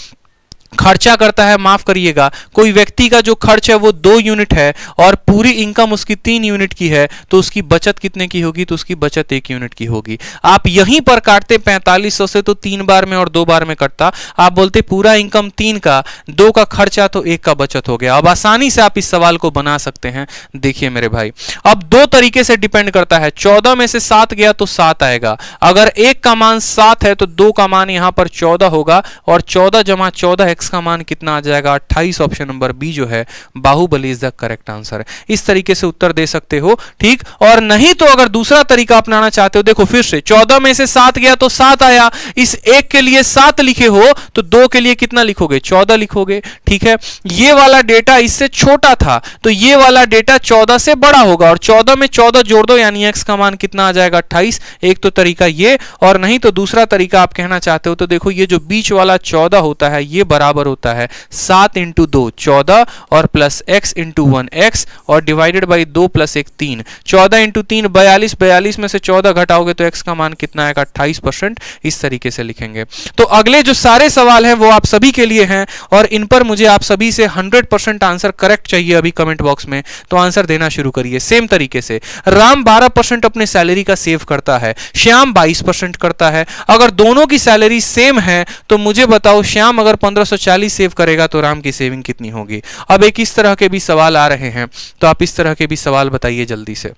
खर्चा करता है, माफ करिएगा, कोई व्यक्ति का जो खर्च है वो 2 यूनिट है और पूरी इनकम उसकी 3 यूनिट की है, तो उसकी बचत कितने की होगी, तो उसकी बचत 1 यूनिट की होगी। आप यहीं पर काटते 4500 से तो 3 बार में और 2 बार में कटता। आप बोलते पूरा इनकम 3 का, 2 का खर्चा तो 1 का बचत हो गया। अब आसानी से आप इस सवाल को बना सकते हैं। देखिए मेरे भाई, अब 2 तरीके से डिपेंड करता है। 14 में से 7 गया तो 7 आएगा। अगर 1 का मान 7 है तो 2 का मान यहां पर 14 होगा, और 14 जमा 14 का मान कितना आ जाएगा, 28। ऑप्शन नंबर बी जो है Baahubali is the correct answer. इस तरीके से उत्तर दे सकते हो, ठीक। और नहीं तो अगर दूसरा तरीका अपनाना चाहते हो, देखो फिर से 14 में से 7 गया तो 7 आया। इस 1 के लिए 7 लिखे हो तो 2 के लिए कितना लिखोगे, 14 लिखोगे, ठीक है। ये वाला डेटा इससे छोटा था तो ये वाला डेटा 14 से बड़ा होगा, और 14 में 14 जोड़ दो यानी x का मान कितना आ जाएगा, 28। एक तो तरीका ये, और नहीं तो दूसरा तरीका आप कहना चाहते हो तो देखो ये जो बीच वाला 14 होता है ये बराबर होता है 7 × 2 14 और प्लस x × 1 x और डिवाइडेड बाई 2 प्लस 1 3। 14 × 3 42, 42 में से 14 घटाओगे तो x का मान कितना आएगा, 28%। इस तरीके से लिखेंगे। तो अगले जो सारे सवाल हैं वो आप सभी के लिए हैं, और इन पर मुझे आप सभी से 100% आंसर करेक्ट चाहिए अभी कमेंट बॉक्स में। तो आंसर देना शुरू करिए। सेम तरीके से राम 12% अपने सैलरी का सेव करता है, श्याम 22% करता है। अगर दोनों की सैलरी सेम है तो मुझे बताओ श्याम अगर 1540 सेव करेगा तो राम की सेविंग कितनी होगी। अब एक इस तरह के भी सवाल आ रहे हैं, तो आप इस तरह के भी सवाल बताइए, जल्दी से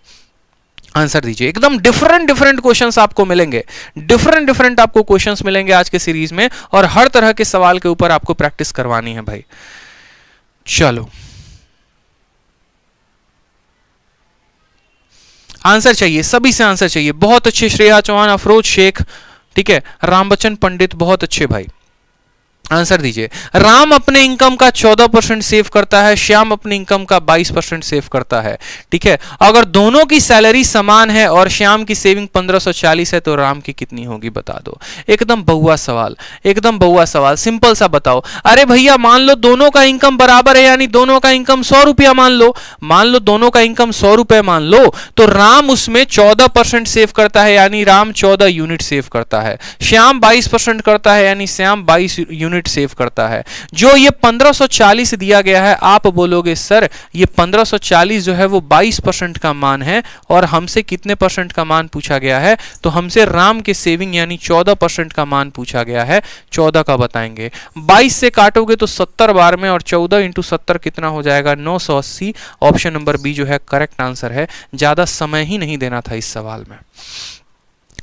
आंसर दीजिए। एकदम डिफरेंट क्वेश्चंस आपको मिलेंगे, डिफरेंट आपको क्वेश्चंस मिलेंगे आज के सीरीज में, और हर तरह के सवाल के ऊपर आपको प्रैक्टिस करवानी है भाई। चलो आंसर चाहिए, सभी से आंसर चाहिए। बहुत अच्छे, श्रेया चौहान, अफरोज शेख, ठीक है, राम बच्चन पंडित, बहुत अच्छे भाई। आंसर दीजिए। राम अपने इनकम का 14% सेव करता है, श्याम अपने इनकम का 22% सेव करता है, ठीक है। अगर दोनों की सैलरी समान है और श्याम की सेविंग 1540 है तो राम की कितनी होगी, बता दो। एकदम बहुआ सवाल, एकदम बहुआ सवाल, सिंपल सा बताओ। अरे भैया मान लो दोनों का इनकम बराबर है, यानी दोनों का इनकम 100 रुपया मान लो दोनों का इनकम 100 रुपए मान लो, तो राम उसमें 14% सेव करता है, यानी राम 14 यूनिट सेव करता है। श्याम 22% करता है, यानी श्याम 22 यूनिट सेव करता है। जो ये 1540 दिया गया है, आप बोलोगे सर ये 1540 जो है वो 22% का मान है, और हमसे कितने परसेंट का मान पूछा गया है, तो हमसे राम के सेविंग यानी 14% का मान पूछा गया है। 14 का बताएंगे। 22 से काटोगे तो 70 बार में, और 14 × 70 कितना हो जाएगा, 980। ऑप्शन नंबर बी जो है करेक्ट आंसर है। ज्यादा समय ही नहीं देना था इस सवाल में।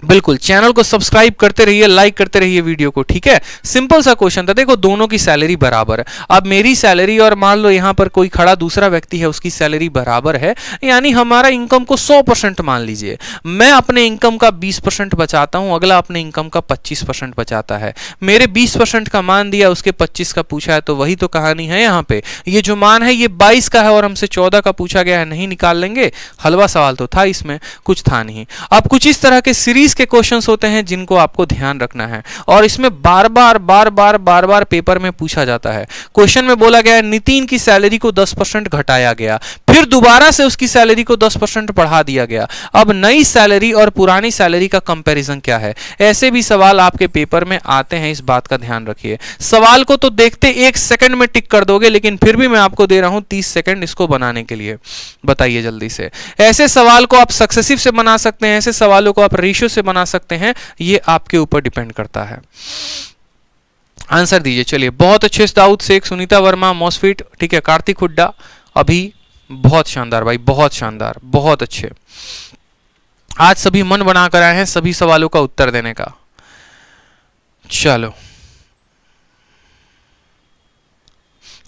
बिल्कुल, चैनल को सब्सक्राइब करते रहिए, लाइक करते रहिए वीडियो को, ठीक है। सिंपल सा क्वेश्चन था। देखो दोनों की सैलरी बराबर है। अब मेरी सैलरी और मान लो यहां पर कोई खड़ा दूसरा व्यक्ति है, उसकी सैलरी बराबर है, यानी हमारा इनकम को 100% मान लीजिए। मैं अपने इनकम का 20% बचाता हूं, अगला अपने इनकम का 25% बचाता है। मेरे 20% का मान दिया, उसके 25 का पूछा है, तो वही तो कहानी है यहाँ पे। ये जो मान है ये 22 का है और हमसे 14 का पूछा गया है, नहीं निकाल लेंगे। हलवा सवाल तो था, इसमें कुछ था नहीं। अब कुछ इस तरह के सीरीज के क्वेश्चंस होते हैं जिनको आपको ध्यान रखना है, और इसमें बार बार पेपर में पूछा जाता है। क्वेश्चन में बोला गया है नितिन की सैलरी को 10% घटाया गया, फिर दोबारा से उसकी सैलरी को 10% बढ़ा दिया गया। अब नई सैलरी और पुरानी सैलरी का कंपैरिजन क्या है। ऐसे भी सवाल आपके पेपर में आते हैं, इस बात का ध्यान रखिए। सवाल को तो देखते 1 सेकंड में टिक कर दोगे, लेकिन फिर भी मैं आपको दे रहा हूं 30 सेकंड इसको बनाने के लिए। बताइए जल्दी से। ऐसे सवाल को आप सक्सेसिव से बना सकते हैं, ऐसे सवालों को आप रेशियो से बना सकते हैं, ये आपके ऊपर डिपेंड करता है। आंसर दीजिए। चलिए बहुत अच्छे, दाऊद शेख, सुनीता वर्मा, मॉसफिट, ठीक है, कार्तिक हुड्डा, अभी बहुत शानदार भाई, बहुत शानदार, बहुत अच्छे। आज सभी मन बनाकर आए हैं सभी सवालों का उत्तर देने का। चलो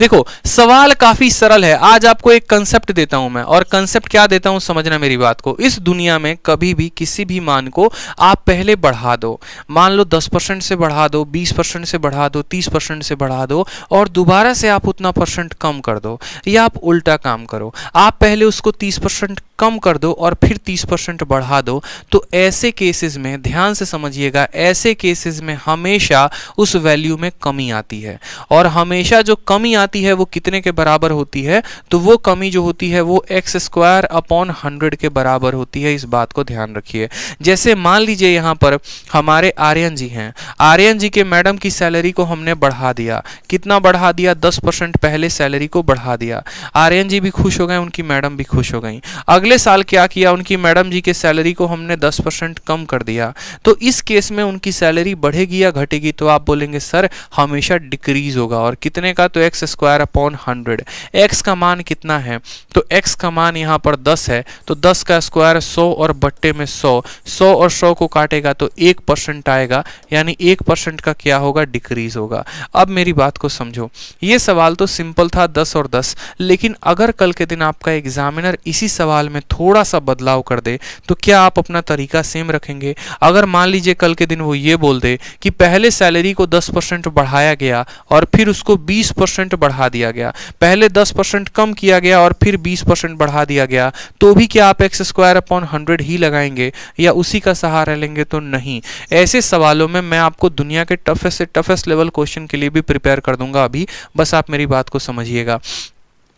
देखो सवाल काफी सरल है। आज आपको एक कंसेप्ट देता हूं मैं, और कंसेप्ट क्या देता हूं समझना मेरी बात को। इस दुनिया में कभी भी किसी भी मान को आप पहले बढ़ा दो, मान लो 10% से बढ़ा दो, 20% से बढ़ा दो, 30% से बढ़ा दो, और दोबारा से आप उतना परसेंट कम कर दो, या आप उल्टा काम करो, आप पहले उसको 30% कम कर दो और फिर 30% बढ़ा दो, तो ऐसे केसेस में ध्यान से समझिएगा, ऐसे केसेस में हमेशा उस वैल्यू में कमी आती है। और हमेशा जो कमी आती है वो कितने के बराबर होती है? तो वो कमी जो होती है वो x² अपॉन 100 के बराबर होती है। इस बात को ध्यान रखिए। जैसे मान लीजिए यहाँ पर हमारे आर्यन जी हैं, आर्यन जी के मैडम की सैलरी को हमने बढ़ा दिया। कितना बढ़ा दिया? 10% पहले सैलरी को बढ़ा दिया। आर्यन जी भी खुश हो गए, उनकी मैडम भी खुश हो गई। अगले साल क्या किया? उनकी मैडम जी के सैलरी को हमने 10% कम कर दिया। तो इस केस में उनकी सैलरी बढ़ेगी या घटेगी? तो आप बोलेंगे सर हमेशा डिक्रीज होगा। और कितने का? तो x² अपॉन 100। x का मान कितना है? तो x का मान यहाँ पर 10 है, तो 10 का स्क्वायर 100 और बट्टे में 100, 100 और 100 को काटेगा तो 1% आएगा, यानी 1% का क्या होगा? डिक्रीज होगा। अब मेरी बात को समझो, ये सवाल तो सिंपल था 10 और 10, लेकिन अगर कल के दिन आपका एग्जामिनर इसी सवाल में थोड़ा सा बदलाव कर दे तो क्या आप अपना तरीका सेम रखेंगे? अगर मान लीजिए कल के दिन वो ये बोल दे कि पहले सैलरी को 10% बढ़ाया गया और फिर उसको 20% बढ़ा दिया गया, पहले 10% कम किया गया और फिर 20% बढ़ा दिया गया, तो भी क्या आप x² अपॉन 100 ही लगाएंगे या उसी का सहारा लेंगे? तो नहीं। ऐसे सवालों में मैं आपको दुनिया के टफेस्ट से टफेस्ट लेवल क्वेश्चन के लिए भी प्रिपेयर कर दूंगा अभी, बस आप मेरी बात को समझिएगा।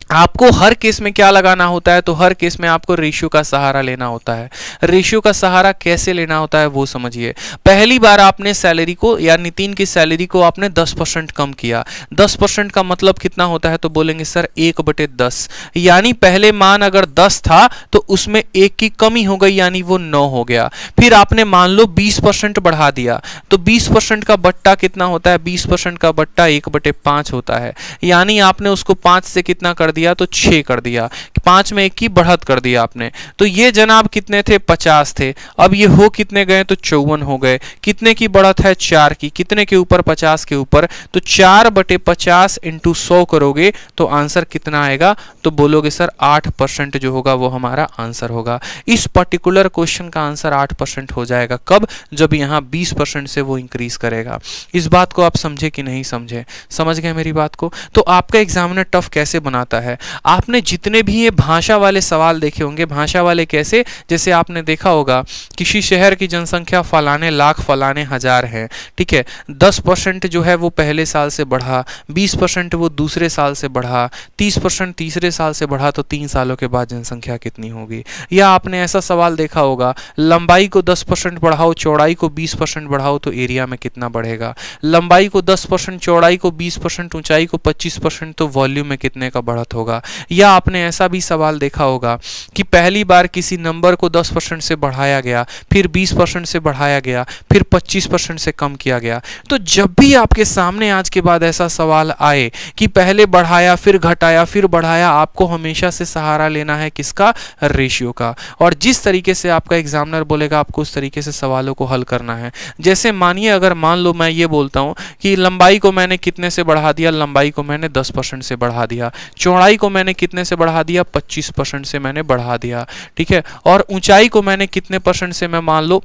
आपको हर केस में क्या लगाना होता है? तो हर केस में आपको रेशियो का सहारा लेना होता है। रेशियो का सहारा कैसे लेना होता है वो समझिए। पहली बार आपने सैलरी को या नितिन की सैलरी को आपने 10% कम किया। 10% का मतलब कितना होता है? तो बोलेंगे सर 1/10, यानी पहले मान अगर 10 था तो उसमें 1 की कमी हो गई, यानी वो 9 हो गया। फिर आपने मान लो 20% बढ़ा दिया, तो 20% का बट्टा कितना होता है? 20% का बट्टा 1/5 होता है, यानी आपने उसको 5 से कितना कर दिया? तो 6 कर दिया। 5 में 1 की बढ़त कर दिया आपने। तो ये जनाब कितने थे? 50 थे। अब ये हो कितने गए? तो 54 हो गए। कितने की बढ़त है? 4 की। कितने के ऊपर? 50 के ऊपर। तो 4/50 इंटू 100 करोगे तो आंसर कितना आएगा? तो बोलोगे सर 8% जो होगा वो हमारा आंसर होगा। इस पर्टिकुलर क्वेश्चन का आंसर 8% हो जाएगा। कब? जब यहाँ 20% से वो इंक्रीज करेगा। इस बात को आप समझे कि नहीं समझे? समझ गए मेरी बात को? तो आपका एग्जामिनर टफ कैसे बनाता है? आपने जितने भी ये भाषा वाले सवाल देखे होंगे, भाषा वाले कैसे? जैसे आपने देखा होगा किसी शहर की जनसंख्या फलाने लाख फलाने हजार है, ठीक है, 10% जो है वो पहले साल से बढ़ा, 20% वो दूसरे साल से बढ़ा, 30% तीसरे साल से बढ़ा, तो 3 सालों के बाद जनसंख्या कितनी होगी? या आपने ऐसा सवाल देखा होगा लंबाई को 10% बढ़ाओ, चौड़ाई को 20% बढ़ाओ तो एरिया में कितना बढ़ेगा? लंबाई को 10%, चौड़ाई को 20%, ऊंचाई को 25%, तो वॉल्यूम में कितने का बढ़त होगा? या आपने ऐसा भी सवाल देखा होगा कि पहली बार किसी नंबर को 10% से बढ़ाया गया, फिर 20% से बढ़ाया गया, फिर 25% से कम किया गया। तो जब भी आपके सामने आज के बाद ऐसा सवाल आए कि पहले बढ़ाया फिर घटाया फिर बढ़ाया, आपको हमेशा से सहारा लेना है किसका? रेशियो का। और जिस तरीके से आपका एग्जामिनर बोलेगा आपको उस तरीके से सवालों को हल करना है। जैसे मानिए अगर मान लो मैं ये बोलता हूं कि लंबाई को मैंने कितने से बढ़ा दिया? लंबाई को मैंने 10% से बढ़ा दिया। चौड़ाई को मैंने कितने से बढ़ा दिया? 25% से मैंने बढ़ा दिया, ठीक है। और ऊंचाई को मैंने कितने परसेंट से, मैं मान लो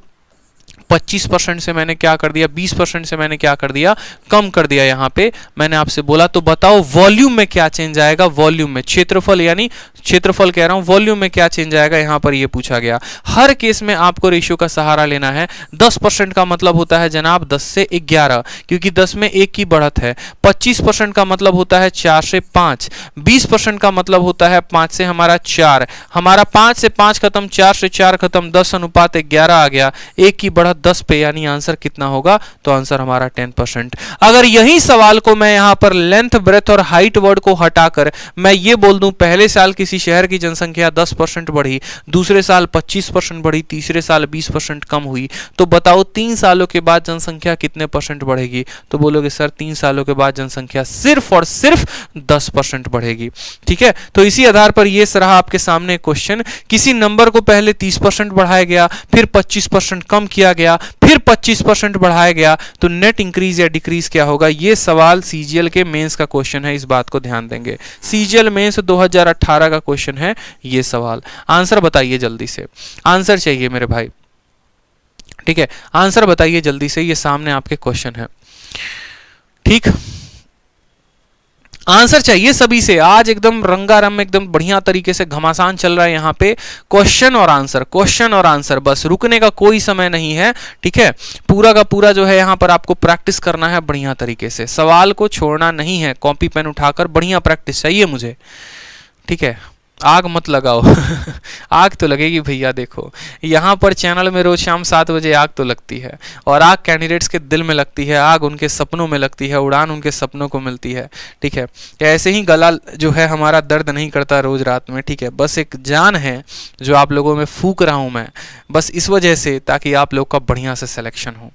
25% से मैंने क्या कर दिया? 20% से मैंने क्या कर दिया? कम कर दिया। यहाँ पे मैंने आपसे बोला, तो बताओ वॉल्यूम में क्या चेंज आएगा? वॉल्यूम में क्षेत्रफल, यानी क्षेत्रफल कह रहा हूं, वॉल्यूम में क्या चेंज आएगा? यहाँ पर ये पूछा गया। हर केस में आपको रेशियो का सहारा लेना है। 10% का मतलब होता है जनाब 10 से 11, क्योंकि 10 में 1 की बढ़त है। 25% का मतलब होता है 4 से 5। 20% का मतलब होता है 5 से हमारा 4। हमारा 5 से 5 खत्म, 4 से 4 खत्म, 10:11 आ गया। 1 की बढ़त 10 पे, यानी आंसर कितना होगा? तो आंसर हमारा 10%। अगर यही सवाल को मैं यहां पर लेंथ, ब्रेथ और हाइट वर्ड को हटाकर मैं ये बोल दूं पहले साल किसी शहर की जनसंख्या 10% बढ़ी, दूसरे साल 25% बढ़ी, तीसरे साल 20% कम हुई, तो बताओ 3 सालों के बाद जनसंख्या कितने परसेंट बढ़ेगी? तो बोलोगे सर 3 सालों के बाद जनसंख्या सिर्फ और सिर्फ 10% बढ़ेगी, ठीक है। तो इसी आधार पर यह रहा आपके सामने क्वेश्चन। किसी नंबर को पहले 30% बढ़ाया गया, फिर 25% कम किया गया, गया, फिर 25% बढ़ाया गया, तो नेट इंक्रीज या डिक्रीज क्या होगा? ये सवाल सीजीएल के मेंस का क्वेश्चन है, इस बात को ध्यान देंगे। सीजीएल मेंस 2018 का क्वेश्चन है ये सवाल। आंसर बताइए जल्दी से, आंसर चाहिए मेरे भाई, ठीक है, आंसर बताइए जल्दी से, ये सामने आपके क्वेश्चन है, ठीक, आंसर चाहिए सभी से। आज एकदम रंगारंग, एकदम बढ़िया तरीके से घमासान चल रहा है यहाँ पे, क्वेश्चन और आंसर, क्वेश्चन और आंसर, बस रुकने का कोई समय नहीं है, ठीक है। पूरा का पूरा जो है यहाँ पर आपको प्रैक्टिस करना है बढ़िया तरीके से, सवाल को छोड़ना नहीं है, कॉपी पेन उठाकर बढ़िया प्रैक्टिस चाहिए मुझे, ठीक है। आग मत लगाओ आग तो लगेगी भैया, देखो यहाँ पर चैनल में रोज शाम 7 बजे आग तो लगती है, और आग कैंडिडेट्स के दिल में लगती है, आग उनके सपनों में लगती है, उड़ान उनके सपनों को मिलती है, ठीक है। ऐसे ही गला जो है हमारा दर्द नहीं करता रोज रात में, ठीक है, बस एक जान है जो आप लोगों में फूक रहा हूँ मैं, बस इस वजह से, ताकि आप लोग का बढ़िया से सिलेक्शन हो,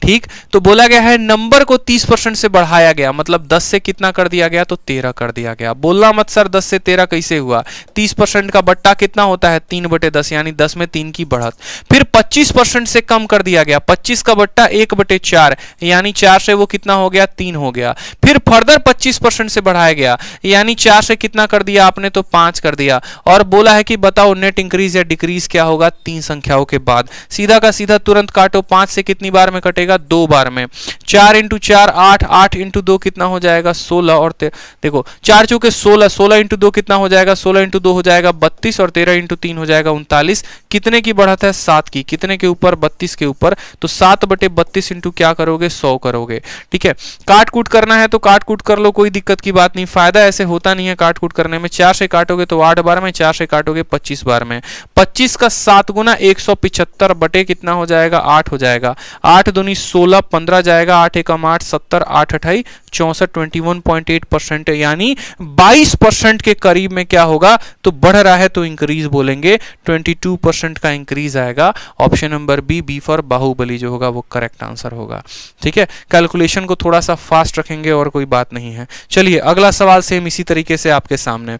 ठीक। तो बोला गया है नंबर को 30% से बढ़ाया गया, मतलब 10 से कितना कर दिया गया? तो 13 कर दिया गया। बोलना मत सर 10 से 13 कैसे हुआ? 30% का बट्टा कितना होता है? 3/10, यानी 10 में 3 की बढ़त। फिर 25% से कम कर दिया गया, 25 का बट्टा 1/4, यानी 4 से वो कितना हो गया? 3 हो गया। फिर फर्दर 25% से बढ़ाया गया, यानी 4 से कितना कर दिया आपने? तो 5 कर दिया। और बोला है कि बताओ नेट इंक्रीज या डिक्रीज क्या होगा? 3 संख्याओं के बाद। सीधा का सीधा तुरंत काटो, 5 से कितनी बार में कटेगा? 2 बार में। 4 × 4 8, 8 × 2 कितना हो जाएगा? 16, और देखो 4 चौके 16, 16 × 2 कितना हो जाएगा? 16 × 2 हो जाएगा 32, और 13 × 3 हो जाएगा 39। कितने की बढ़त है? 7 की। कितने के ऊपर? 32 के ऊपर। तो 7/32 इंटू क्या करोगे? 100 करोगे, ठीक है। काट कूट करना है तो काट कूट कर लो, कोई दिक्कत की बात नहीं, फायदा ऐसे होता नहीं है काट कूट करने में। 4 से काटोगे तो 8 बार में, 4 से काटोगे 25 बार में। 25 का 7 गुना 175 बटे कितना हो जाएगा? 8 हो जाएगा। 8 दूनी 16, 15 जाएगा, 8 एकम 8, 70, 8 अठाई 64, 21.8%, यानी 22% के करीब में क्या होगा? तो बढ़ रहा है तो इंक्रीज बोलेंगे, 22% का इंक्रीज आएगा। Option number B for Baahubali जो होगा वो करेक्ट आंसर होगा, ठीक है। कैलकुलेशन को थोड़ा सा फास्ट रखेंगे और कोई बात नहीं है। चलिए अगला सवाल सेम इसी तरीके से आपके सामने।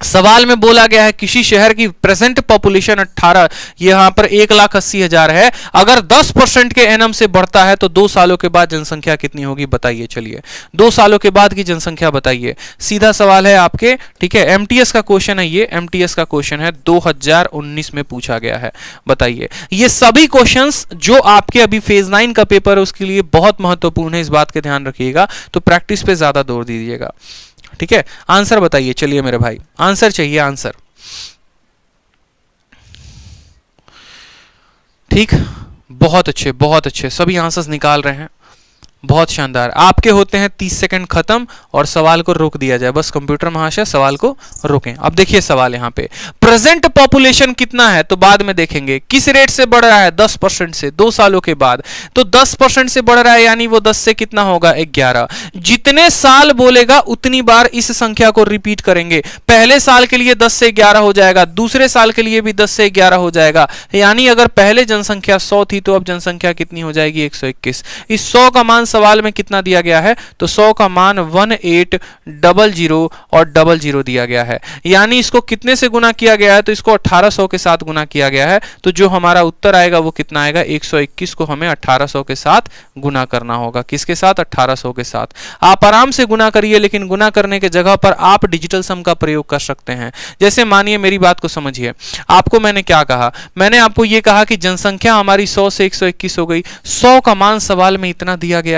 सवाल में बोला गया है किसी शहर की प्रेजेंट पॉपुलेशन 18, यहां पर 1,80,000 है, अगर 10% के एनएम से बढ़ता है तो 2 सालों के बाद जनसंख्या कितनी होगी? बताइए। चलिए 2 सालों के बाद की जनसंख्या बताइए, सीधा सवाल है आपके, ठीक है। एमटीएस का क्वेश्चन है, ये एमटीएस का क्वेश्चन है, 2019 में पूछा गया है। बताइए। ये सभी क्वेश्चंस जो आपके अभी फेज 9 का पेपर है उसके लिए बहुत महत्वपूर्ण है, इस बात का ध्यान रखिएगा, तो प्रैक्टिस पे ज्यादा जोर दीजिएगा, ठीक है। आंसर बताइए, चलिए मेरे भाई, आंसर चाहिए, आंसर, ठीक। बहुत अच्छे सभी आंसर्स निकाल रहे हैं, बहुत शानदार। आपके होते हैं 30 सेकंड खत्म और सवाल को रोक दिया जाए, बस कंप्यूटर महाशय सवाल को रोकें। अब देखिए सवाल यहाँ पे, प्रेजेंट पॉपुलेशन कितना है? तो बाद में देखेंगे। किस रेट से बढ़ रहा है? 10% से, 2 सालों के बाद। तो 10% से बढ़ रहा है, यानी वो 10 से कितना होगा? 11। जितने साल बोलेगा उतनी बार इस संख्या को रिपीट करेंगे। पहले साल के लिए 10 से 11 हो जाएगा, दूसरे साल के लिए भी 10 से 11 हो जाएगा, यानी अगर पहले जनसंख्या 100 थी तो अब जनसंख्या कितनी हो जाएगी? 121। इस 100 का मान सवाल में कितना दिया गया है? तो 100 का मान 1800 और 00 दिया गया है, यानी इसको कितने से गुना किया गया है? तो इसको 1800 के साथ गुना किया गया है। तो जो हमारा उत्तर आएगा वो कितना आएगा? 121 को हमें 1800 के साथ गुना करना होगा। किसके साथ? 1800 के साथ। आप आराम से गुना करिए, लेकिन गुना करने के जगह पर आप डिजिटल सम का प्रयोग कर सकते हैं। जैसे मानिए, मेरी बात को समझिए, आपको मैंने क्या कहा? मैंने आपको यह कहा कि जनसंख्या हमारी 100 से 121 हो गई। 100 का मान सवाल में इतना दिया गया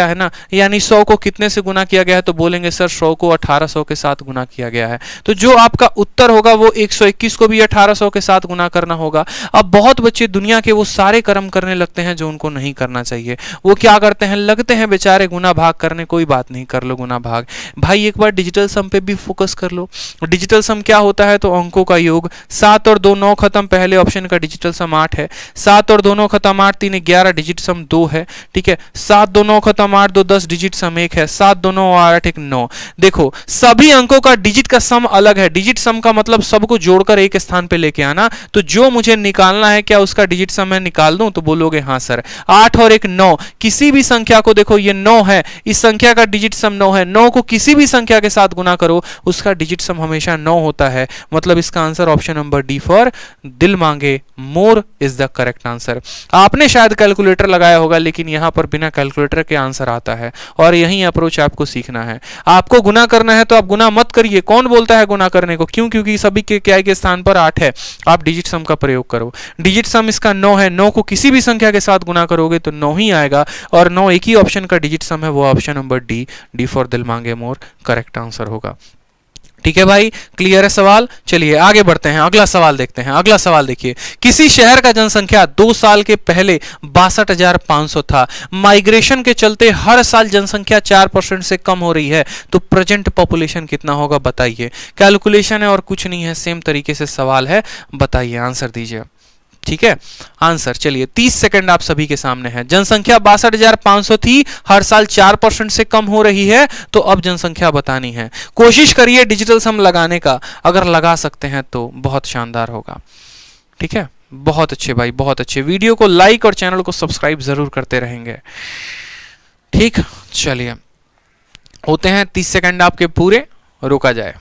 है ना, यानी 100 को कितने से गुना किया गया है? तो बोलेंगे सर 100 को 1800 के साथ गुना किया गया है। तो जो आपका उत्तर होगा वो 121 को भी 1800 के साथ गुना करना होगा। अब बहुत बच्चे दुनिया के वो सारे कर्म करने लगते हैं जो उनको नहीं करना चाहिए। वो क्या करते हैं? लगते हैं बेचारे गुना भाग करने। कोई बात नहीं, कर लो गुना भाग। भाई एक बार डिजिटल सम पे भी फोकस कर लो। डिजिटल सम क्या होता है? तो अंकों का योग। 7 और 2 9 खत्म, पहले ऑप्शन का डिजिटल सम 8 है। 7 और 2 9 खत्म, 8 3 11, डिजिट सम 2 है, ठीक है। 7 2 9 खत्म, 8 2 10 डिजिट सम 1 है, 7 2 9 8 1 9। देखो सभी अंकों का डिजिट का सम अलग है, डिजिट सम का मतलब सबको जोड़कर एक स्थान पे लेके आना। तो जो मुझे निकालना है क्या उसका डिजिट सम मैं निकाल दूं? तो बोलोगे हाँ सर। 8 और 1 9, किसी भी संख्या को, देखो ये 9 है, इस संख्या का डिजिट सम 9 है, 9 को किसी भी संख्या के साथ गुना करो उसका डिजिट सम हमेशा 9 होता है। मतलब इसका answer option number D for दिल मांगे more is the correct answer. आपने शायद कैलकुलेटर लगाया होगा, लेकिन यहां पर बिना कैलकुलेटर के आंसर आता है, और यही अप्रोच आपको सीखना है। आपको गुना करना है तो आप गुना मत करिए। कौन बोलता है गुना करने को? क्यों? क्योंकि सभी के क्या के स्थान पर 8 है। आप डिजिट सम का प्रयोग करो। डिजिट सम इसका 9 है, 9 को किसी भी संख्या के साथ गुना करोगे तो 9 ही आएगा, और 9 एक ही ऑप्शन का डिजिट सम है, वो option number D, D for दिल मांगे मोर करेक्ट आंसर होगा। ठीक है भाई, क्लियर है सवाल? चलिए आगे बढ़ते हैं, अगला सवाल देखते हैं। अगला सवाल देखिए, किसी शहर का जनसंख्या 2 साल के पहले 62,500 था, माइग्रेशन के चलते हर साल जनसंख्या 4% से कम हो रही है, तो प्रेजेंट पॉपुलेशन कितना होगा बताइए। कैलकुलेशन है और कुछ नहीं है, सेम तरीके से सवाल है, बताइए, आंसर दीजिए। ठीक है, आंसर चलिए 30 सेकंड आप सभी के सामने है। जनसंख्या 62,500 थी, हर साल 4% से कम हो रही है, तो अब जनसंख्या बतानी है। कोशिश करिए डिजिटल सम लगाने का, अगर लगा सकते हैं तो बहुत शानदार होगा। ठीक है, बहुत अच्छे भाई, बहुत अच्छे। वीडियो को लाइक और चैनल को सब्सक्राइब जरूर करते रहेंगे। ठीक, चलिए होते हैं 30 सेकंड आपके पूरे, रोका जाए।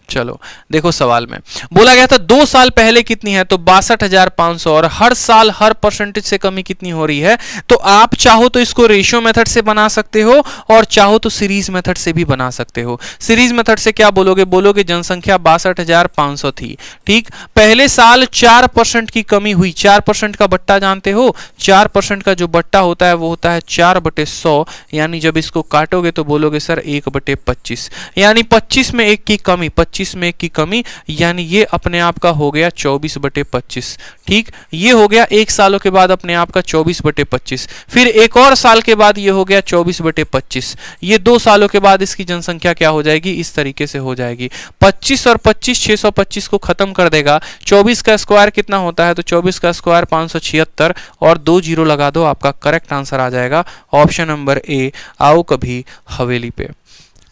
चलो देखो सवाल में बोला गया था 2 साल पहले कितनी है, तो 62,500, और हर साल हर परसेंटेज से कमी कितनी हो रही है। तो आप चाहो तो इसको रेशियो मेथड से बना सकते हो, और चाहो तो सीरीज मेथड से भी बना सकते हो। सीरीज मेथड से क्या बोलोगे? बोलोगे जनसंख्या 62,500 थी, ठीक, पहले साल 4% की कमी हुई। 4% का बट्टा जानते हो? 4% का जो बट्टा होता है वो होता है 4/100, यानी जब इसको काटोगे तो बोलोगे सर 1/25, यानी 25 में 1 की कमी, 25 में 1 की कमी, यानी ये अपने आप का हो गया 24/25। ठीक, ये हो गया 1 सालों के बाद अपने आप का 24/25। फिर एक और साल के बाद ये हो गया 24/25। ये 2 सालों के बाद इसकी जनसंख्या क्या हो जाएगी? इस तरीके से हो जाएगी। 25 और 25 625 को खत्म कर देगा। 24 का स्क्वायर कितना होता है? तो 24 का स्क्वायर 576, और 2 जीरो लगा दो, आपका करेक्ट आंसर आ जाएगा ऑप्शन नंबर ए, आओ कभी हवेली पे।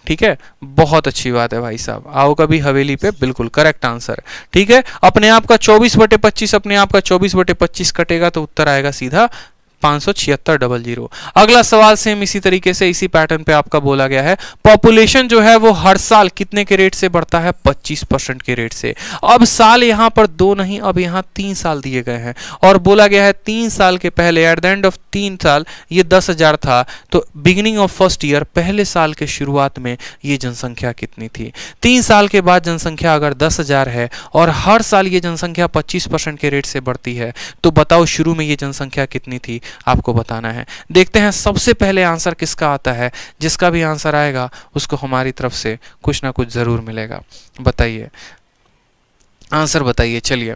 ठीक है, बहुत अच्छी बात है भाई साहब, आओ कभी हवेली पे, बिल्कुल करेक्ट आंसर। ठीक है, अपने आप का 24/25 अपने आप का 24/25 कटेगा तो उत्तर आएगा सीधा 576,000। अगला सवाल सेम इसी तरीके से, इसी पैटर्न पे आपका बोला गया है, पॉपुलेशन जो है वो हर साल कितने के रेट से बढ़ता है? 25% के रेट से। अब साल यहां पर 2 नहीं, अब यहां 3 साल दिए गए हैं, और बोला गया है 3 साल के पहले, एट द एंड ऑफ 3 साल ये 10,000 था, तो बिगिनिंग ऑफ फर्स्ट ईयर, पहले साल के शुरुआत में ये जनसंख्या कितनी थी? 3 साल के बाद जनसंख्या अगर 10,000 है और हर साल ये जनसंख्या 25% के रेट से बढ़ती है, तो बताओ शुरू में ये जनसंख्या कितनी थी? आपको बताना है। देखते हैं सबसे पहले आंसर किसका आता है। जिसका भी आंसर आएगा उसको हमारी तरफ से कुछ ना कुछ जरूर मिलेगा। बताइए, आंसर बताइए। चलिए,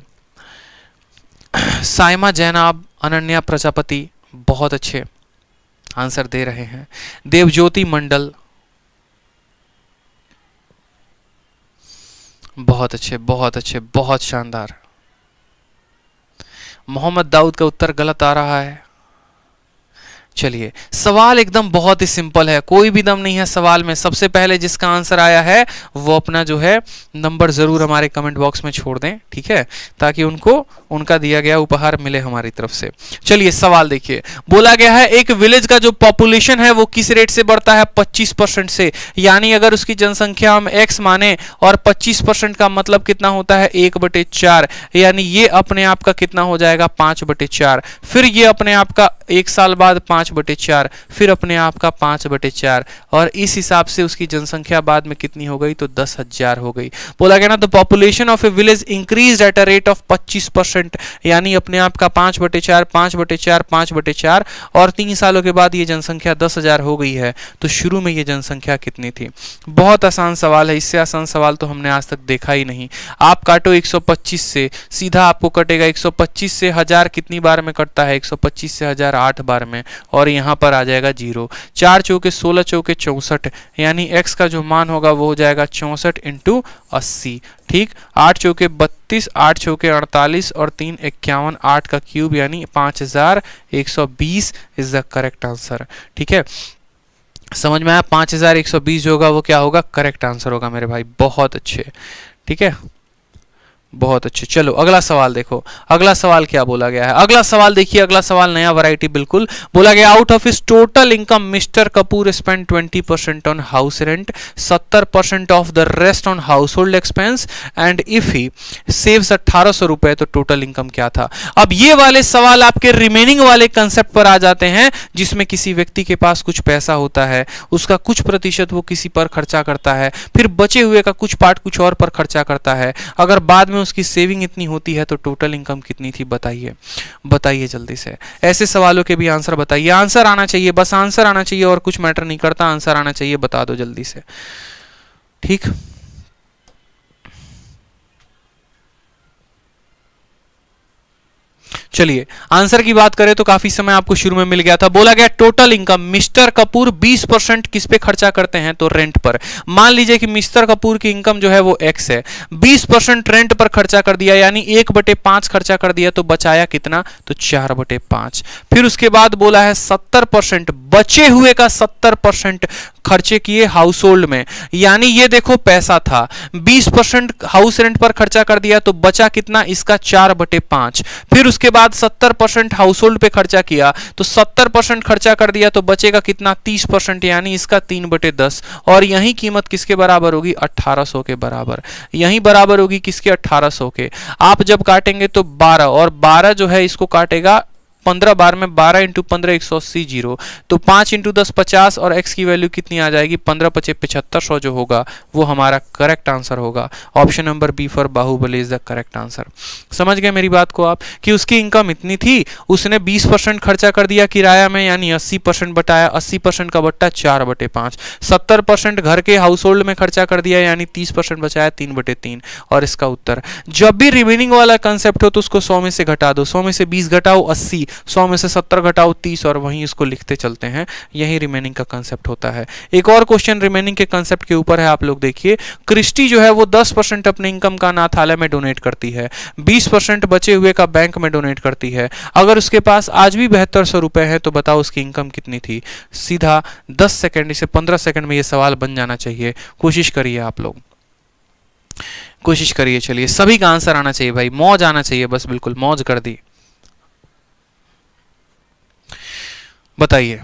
साइमा जैनाब, अनन्या प्रजापति बहुत अच्छे आंसर दे रहे हैं। देवज्योति मंडल बहुत अच्छे, बहुत अच्छे, बहुत शानदार। मोहम्मद दाऊद का उत्तर गलत आ रहा है। चलिए, सवाल एकदम बहुत ही सिंपल है, कोई भी दम नहीं है सवाल में। सबसे पहले जिसका आंसर आया है वो अपना जो है नंबर जरूर हमारे कमेंट बॉक्स में छोड़ दें, ठीक है, ताकि उनको उनका दिया गया उपहार मिले हमारी तरफ से। चलिए सवाल देखिए, बोला गया है एक विलेज का जो पॉपुलेशन है वो किस रेट से बढ़ता है? 25% से। यानी अगर उसकी जनसंख्या हम x माने और 25% का मतलब कितना होता है? 1/4, यानी ये अपने आप का कितना हो जाएगा? 5/4। फिर ये अपने आप का 1 साल बाद 5/4, फिर अपने आप का 5/4, और इस हिसाब से उसकी जनसंख्या बाद में कितनी हो गई? तो 10,000 हो गई। बोला गया ना, the population of A village increase at a rate of 25%, यानी अपने आप का 5/4, 5/4, 5/4, और 3 सालों के बाद ये जनसंख्या 10,000 हो गई है। तो शुरू में ये जनसंख्या कितनी थी? बहुत आसान सवाल है, इससे आसान सवाल तो हमने आज तक देखा ही नहीं। आप काटो 125 से, सीधा आपको कटेगा 125 से 1000 कितनी बार में कटता है? 125 से 1000 8 बार में, और यहाँ पर आ जाएगा 0। 4 चौके 16 चौके 64, यानी x का जो मान होगा वो हो जाएगा 64 इंटू 80। ठीक, 8 चौके 32, 8 चौके 48 और 3 51, 8 का क्यूब यानी 5120 इज द करेक्ट आंसर। ठीक है, समझ में आया? 5120 जो होगा वो क्या होगा? करेक्ट आंसर होगा मेरे भाई। बहुत अच्छे, ठीक है, बहुत अच्छे। चलो अगला सवाल देखो, अगला सवाल क्या बोला गया है। अगला सवाल देखिए, अगला सवाल नया वैरायटी बिल्कुल। बोला गया out of his total income mister Kapoor spend 20% on house rent, 70% of the rest on house hold expense and if he saves 1800 रुपए तो टोटल इनकम क्या था। अब ये वाले सवाल आपके रिमेनिंग वाले कंसेप्ट पर आ जाते हैं, जिसमें किसी व्यक्ति के पास कुछ पैसा होता है, उसका कुछ प्रतिशत वो किसी पर खर्चा करता है, फिर बचे हुए का कुछ पार्ट कुछ और पर खर्चा करता है। अगर बाद में उसकी सेविंग इतनी होती है तो टोटल इनकम कितनी थी बताइए, बताइए जल्दी से। ऐसे सवालों के भी आंसर बताइए, आंसर आना चाहिए, बस आंसर आना चाहिए और कुछ मैटर नहीं करता, आंसर आना चाहिए, बता दो जल्दी से। ठीक, चलिए आंसर की बात करें तो काफी समय आपको शुरू में मिल गया था। बोला गया टोटल इनकम मिस्टर कपूर 20% किस पे खर्चा करते हैं तो रेंट पर। मान लीजिए कि मिस्टर कपूर की इनकम जो है वो x है, 20% रेंट पर खर्चा कर दिया यानी 1/5 खर्चा कर दिया, तो बचाया कितना तो 4/5। फिर उसके बाद बोला है 70% बचे हुए का 70% खर्चे किए हाउस होल्ड में, यानी ये देखो पैसा था 20% हाउस रेंट पर खर्चा कर दिया तो बचा कितना इसका 4/5। फिर उसके बाद 70% हाउस होल्ड पे खर्चा किया तो 70% खर्चा कर दिया तो बचेगा कितना 30%, यानी इसका 3/10। और यही कीमत किसके बराबर होगी 1800 के बराबर। यही बराबर होगी किसके 1800 के। आप जब काटेंगे तो 12 और 12 जो है इसको काटेगा 15 बार में, 12 इंटू 15 180 जीरो, तो 5 इंटू 10 50 और x की वैल्यू कितनी आ जाएगी 15 × 5 7500 जो होगा वो हमारा करेक्ट आंसर होगा। Option number B for Baahubali is the correct answer. समझ गए मेरी बात को आप कि उसकी इनकम इतनी थी, उसने 20% खर्चा कर दिया किराया में यानी 80% बटाया, 80% का बट्टा 4/5, 70% घर के हाउस होल्ड में खर्चा कर दिया यानी 30% बचाया 3/3। और इसका उत्तर जब भी रिमेनिंग वाला कंसेप्ट हो तो उसको 100 में से घटा दो, 100 में से 20 घटाओ 80, 100 में से 70 घटाओ 30 और वहीं इसको लिखते चलते हैं। यही रिमेनिंग का कंसेप्ट होता है। एक और क्वेश्चन रिमेनिंग के कंसेप्ट के ऊपर है, आप लोग देखिए। क्रिस्टी जो है वो 10% अपने इनकम का अनाथालय में डोनेट करती है, 20% बचे हुए का बैंक में डोनेट करती है। अगर उसके पास आज भी 7200 रुपए है तो बताओ उसकी इनकम कितनी थी। सीधा 10 सेकंड से 15 सेकंड में ये सवाल बन जाना चाहिए। कोशिश करिए आप लोग, कोशिश करिए। चलिए सभी का आंसर आना चाहिए भाई, मौज आना चाहिए, बस बिल्कुल मौज कर दी। बताइए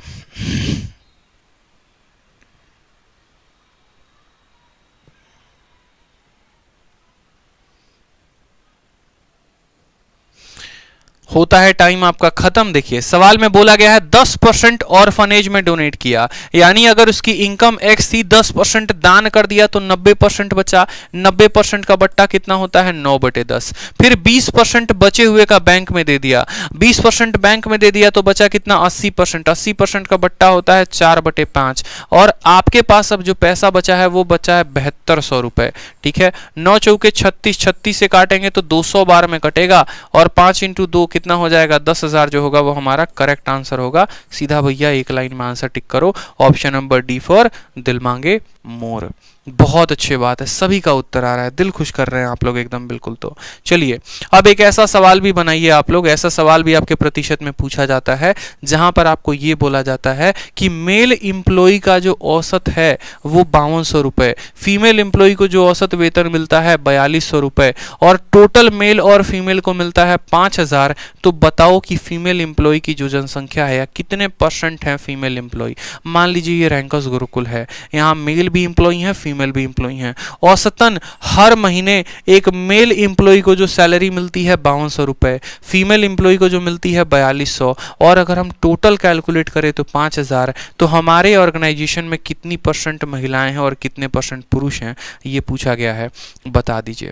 होता है टाइम आपका खत्म। देखिए सवाल में बोला गया है 10% ऑर्फनेज में डोनेट किया, यानी अगर उसकी इनकम x थी 10% दान कर दिया तो 90% बचा, 90% का बट्टा कितना होता है 9/10। फिर 20% बचे हुए का बैंक में दे दिया, 20% बैंक में दे दिया तो बचा कितना 80%, 80% का बट्टा होता है 4/5। और आपके पास अब जो पैसा बचा है वो बचा है 7200 रुपए। ठीक है, 9 चौके 36, 36 से काटेंगे तो 200 बार में कटेगा और 5 इंटू 2 कितना हो जाएगा 10,000 जो होगा वो हमारा करेक्ट आंसर होगा। सीधा भैया एक लाइन में आंसर टिक करो। ऑप्शन नंबर डी फॉर दिल मांगे मोर। बहुत अच्छी बात है, सभी का उत्तर आ रहा है, दिल खुश कर रहे हैं आप लोग एकदम बिल्कुल। तो चलिए अब एक ऐसा सवाल भी बनाइए आप लोग, ऐसा सवाल भी आपके प्रतिशत में पूछा जाता है जहां पर आपको ये बोला जाता है कि मेल एम्प्लॉय का जो औसत है वो 5200 रुपए, फीमेल एम्प्लॉय को जो औसत वेतन मिलता है 4200 रुपए और टोटल मेल और फीमेल को मिलता है 5000। तो बताओ कि फीमेल एम्प्लॉय की जो जनसंख्या है या कितने % है फीमेल एम्प्लॉय। मान लीजिए ये रैंकर्स गुरुकुल है, यहाँ मेल भी एम्प्लॉय है फीमेल भी एम्प्लॉय हैं। औसतन हर महीने एक मेल एम्प्लॉय को जो सैलरी मिलती है 5200 रुपए, फीमेल एम्प्लॉय को जो मिलती है 4200, और अगर हम टोटल कैलकुलेट करें तो 5000। तो हमारे ऑर्गेनाइजेशन में कितनी % महिलाएं हैं और कितने % पुरुष हैं ये पूछा गया है, बता दीजिए,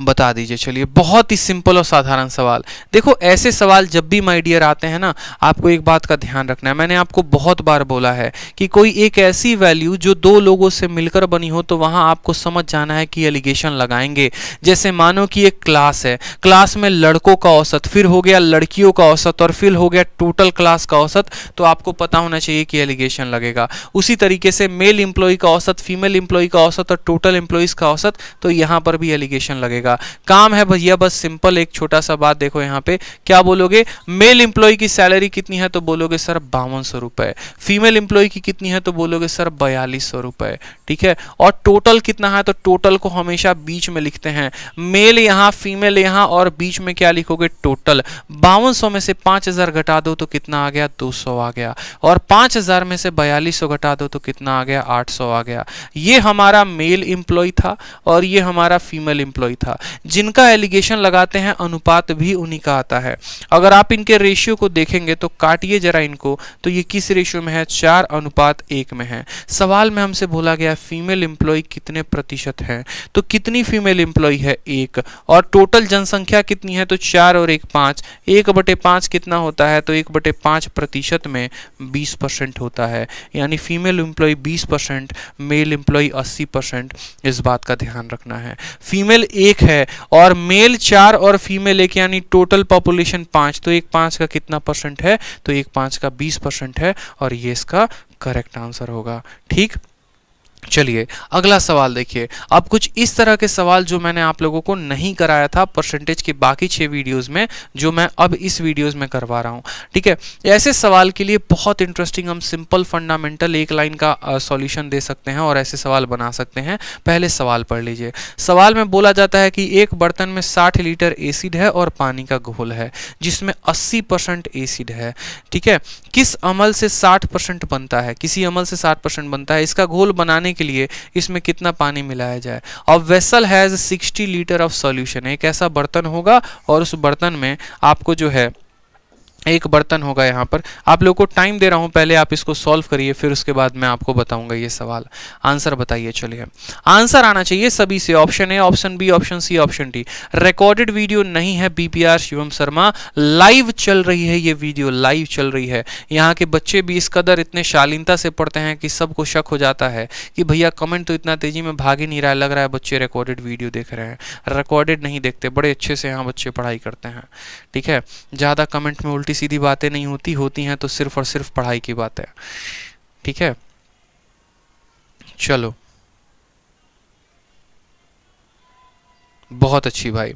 बता दीजिए। चलिए, बहुत ही सिंपल और साधारण सवाल। देखो, ऐसे सवाल जब भी माय डियर आते हैं ना, आपको एक बात का ध्यान रखना है। मैंने आपको बहुत बार बोला है कि कोई एक ऐसी वैल्यू जो दो लोगों से मिलकर बनी हो, तो वहां आपको समझ जाना है कि एलिगेशन लगाएंगे। जैसे मानो कि एक क्लास है, क्लास में लड़कों का औसत, फिर हो गया लड़कियों का औसत, और फिर हो गया टोटल क्लास का औसत, तो आपको पता होना चाहिए कि एलिगेशन लगेगा। उसी तरीके से मेल इंप्लॉय का औसत, फीमेल इंप्लॉय का औसत और टोटल इंप्लॉइज का औसत, तो यहां पर भी एलिगेशन लगेगा। काम है भैया बस सिंपल, एक छोटा सा बात देखो यहाँ पे क्या बोलोगे। मेल इंप्लॉय की सैलरी कितनी है, तो बोलोगे सर 5200 रुपए। फीमेल इंप्लॉय की कितनी है, तो बोलोगे सर 4200 रुपए। ठीक है, और टोटल कितना है, तो टोटल को हमेशा बीच में लिखते हैं, मेल यहाँ फीमेल यहाँ, और बीच में क्या लिखोगे, टोटल। 5200 में से 5000 घटा दो तो कितना आ गया, 200 आ गया, और 5000 में से 4200 घटा दो तो कितना आ गया, 800 आ गया। ये हमारा मेल इंप्लॉय था और ये हमारा फीमेल इंप्लॉय था। जिनका एलिगेशन लगाते हैं अनुपात भी उन्हीं का आता है। अगर आप इनके रेशियो को देखेंगे तो काटिए जरा इनको, तो ये किस रेशियो में है, 4:1 में है। सवाल में हमसे बोला गया फीमेल इंप्लॉय कितने प्रतिशत है, तो कितनी फीमेल इंप्लॉय है, 1, और टोटल जनसंख्या कितनी है, तो 4 और 1 5, 1/5 कितना होता है, तो 1/5 प्रतिशत में 20% होता है। यानी फीमेल इंप्लॉय 20%, मेल इंप्लॉय 80%। इस बात का ध्यान रखना है। फीमेल 1 है और मेल 4 और फीमेल 1, यानी टोटल पॉपुलेशन 5, तो 1/5 का कितना परसेंट है, तो 1/5 का 20% है, और ये इसका करेक्ट आंसर होगा। ठीक, चलिए अगला सवाल देखिए। अब कुछ इस तरह के सवाल जो मैंने आप लोगों को नहीं कराया था परसेंटेज के बाकी 6 वीडियोस में, जो मैं अब इस वीडियोस में करवा रहा हूं। ठीक है, ऐसे सवाल के लिए बहुत इंटरेस्टिंग हम सिंपल फंडामेंटल एक लाइन का सॉल्यूशन दे सकते हैं और ऐसे सवाल बना सकते हैं। पहले सवाल पढ़ लीजिए। सवाल में बोला जाता है कि एक बर्तन में 60 लीटर एसिड है और पानी का घोल है जिसमें 80% एसिड है। ठीक है, किस अमल से 60% बनता है, किसी अमल से 60% बनता है। इसका घोल बनाने के लिए इसमें कितना पानी मिलाया जाए। अब vessel has 60 litre of solution, एक ऐसा बर्तन होगा और उस बर्तन में आपको जो है एक बर्तन होगा। यहाँ पर आप लोगों को टाइम दे रहा हूं, पहले आप इसको सॉल्व करिए, फिर उसके बाद मैं आपको बताऊंगा ये सवाल। आंसर बताइए। चलिए, आंसर आना चाहिए सभी से, option A, option B, option C, option D. Recorded video नहीं है बीपीआर शिवम शर्मा, लाइव चल रही है ये वीडियो, लाइव चल रही है। यहाँ के बच्चे भी इस कदर इतने शालीनता से पढ़ते हैं कि सबको शक हो जाता है कि भैया कमेंट तो इतना तेजी में भाग ही नहीं रहा है, लग रहा है बच्चे रिकॉर्डेड वीडियो देख रहे हैं। रिकॉर्डेड नहीं देखते, बड़े अच्छे से यहाँ बच्चे पढ़ाई करते हैं। ठीक है, ज़्यादा कमेंट में उल्टी सीधी बातें नहीं होती हैं तो सिर्फ और सिर्फ पढ़ाई की बात है। ठीक है, चलो बहुत अच्छी भाई,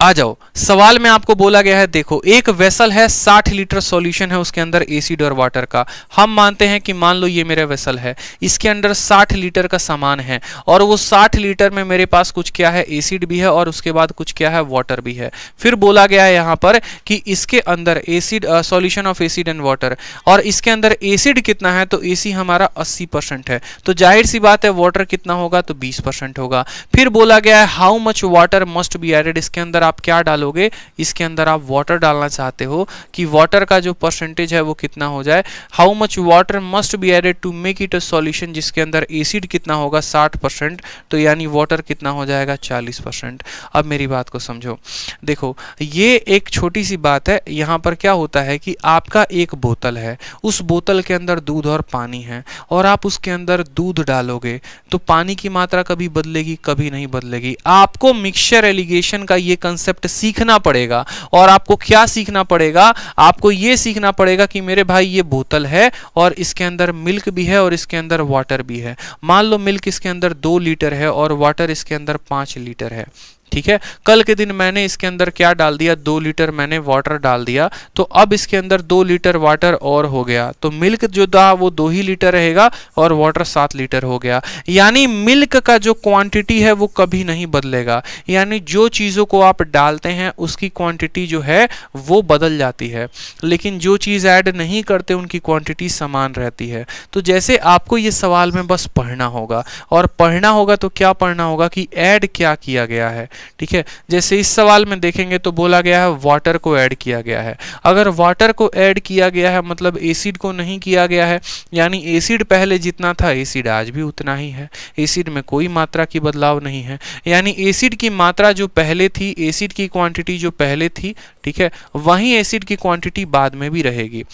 आ जाओ। सवाल में आपको बोला गया है, देखो एक वेसल है, 60 लीटर सॉल्यूशन है उसके अंदर एसिड और वाटर का। हम मानते हैं कि मान लो ये मेरा वेसल है, इसके अंदर 60 लीटर का सामान है और वो 60 लीटर में मेरे पास कुछ क्या है, एसिड भी है और उसके बाद कुछ क्या है, वाटर भी है। फिर बोला गया है यहाँ पर कि इसके अंदर acid, solution of acid and water, और इसके अंदर एसिड कितना है, तो एसी हमारा 80% है, तो जाहिर सी बात है वाटर कितना होगा, तो 20% होगा। फिर बोला गया है how much water must be added, इसके अंदर आप क्या डालोगे, इसके अंदर आप वाटर डालना चाहते हो कि वाटर का जो परसेंटेज है वो कितना हो जाए। How much water must be added to make it a solution, जिसके अंदर एसिड कितना होगा 60%, तो यानी वाटर कितना हो जाएगा 40%। अब मेरी बात को समझो, देखो ये एक छोटी सी बात है। यहाँ पर क्या होता है कि आपका एक बोतल है, उस बोतल के अंदर दूध और पानी है, और आप उसके अंदर दूध डालोगे तो पानी की मात्रा कभी बदलेगी, कभी नहीं बदलेगी। आपको मिक्सचर एलिगेशन का ये कंसेप्ट सीखना पड़ेगा, और आपको क्या सीखना पड़ेगा, आपको ये सीखना पड़ेगा कि मेरे भाई ये बोतल है और इसके अंदर मिल्क भी है और इसके अंदर वाटर भी है। मान लो मिल्क इसके अंदर 2 लीटर है और वाटर इसके अंदर 5 लीटर है। ठीक है, कल के दिन मैंने इसके अंदर क्या डाल दिया, 2 लीटर मैंने वाटर डाल दिया, तो अब इसके अंदर 2 लीटर वाटर और हो गया, तो मिल्क जो था वो 2 ही लीटर रहेगा और वाटर 7 लीटर हो गया। यानी मिल्क का जो क्वांटिटी है वो कभी नहीं बदलेगा, यानी जो चीज़ों को आप डालते हैं उसकी क्वांटिटी जो है वो बदल जाती है, लेकिन जो चीज़ ऐड नहीं करते उनकी क्वांटिटी समान रहती है। तो जैसे आपको ये सवाल में बस पढ़ना होगा, और पढ़ना होगा तो क्या पढ़ना होगा कि ऐड क्या किया गया है। ठीक है। जैसे इस सवाल में देखेंगे तो बोला गया है वाटर को ऐड किया गया है। अगर वाटर को ऐड किया गया है मतलब एसिड को नहीं किया गया है, यानी एसिड पहले जितना था एसिड आज भी उतना ही है, एसिड में कोई मात्रा की बदलाव नहीं है, यानी एसिड की मात्रा जो पहले थी, एसिड की क्वांटिटी जो पहले थी, ठीक है, वहीं एसिड की क्वांटिटी बाद में भी रहेगी।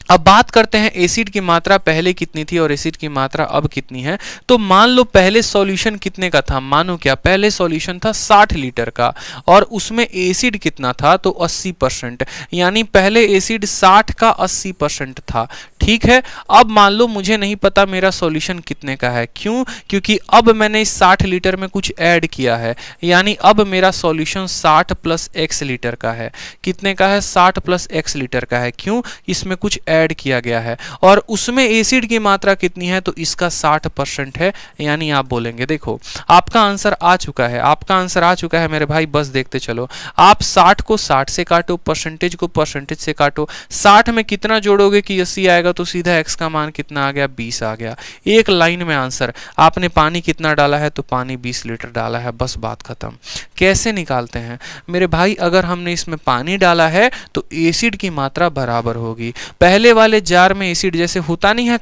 अब बात करते हैं एसिड की मात्रा पहले कितनी थी और एसिड की मात्रा अब कितनी है। तो मान लो पहले सॉल्यूशन कितने का था, मानो क्या पहले सॉल्यूशन था 60 लीटर का और उसमें एसिड कितना था, तो 80%, यानी पहले एसिड 60 का 80% था, ठीक है। अब मान लो मुझे नहीं पता मेरा सॉल्यूशन कितने का है, क्यों, क्योंकि अब मैंने इस 60 लीटर में कुछ ऐड किया है, यानी अब मेरा सॉल्यूशन 60 प्लस x लीटर का है। कितने का है, 60 प्लस x लीटर का है, क्यों, इसमें कुछ ऐड किया गया है और उसमें एसिड की मात्रा कितनी है, तो इसका 60% है, यानी आप बोलेंगे देखो आपका आंसर आ चुका है, आपका आंसर आ चुका है मेरे भाई, बस देखते चलो। आप 60 को 60 से काटो, परसेंटेज को परसेंटेज से काटो, 60 में कितना जोड़ोगे कि 80 आएगा, तो सीधा x का मान कितना आ गया, 20 आ गया। एक लाइन में आंसर। आपने पानी कितना डाला है, तो पानी 20 लीटर डाला है, बस बात खत्म। कैसे निकालते हैं मेरे भाई, अगर हमने इसमें पानी डाला है तो एसिड की मात्रा बराबर होगी। पहले वाले जार में एसिड जैसे होता नहीं है,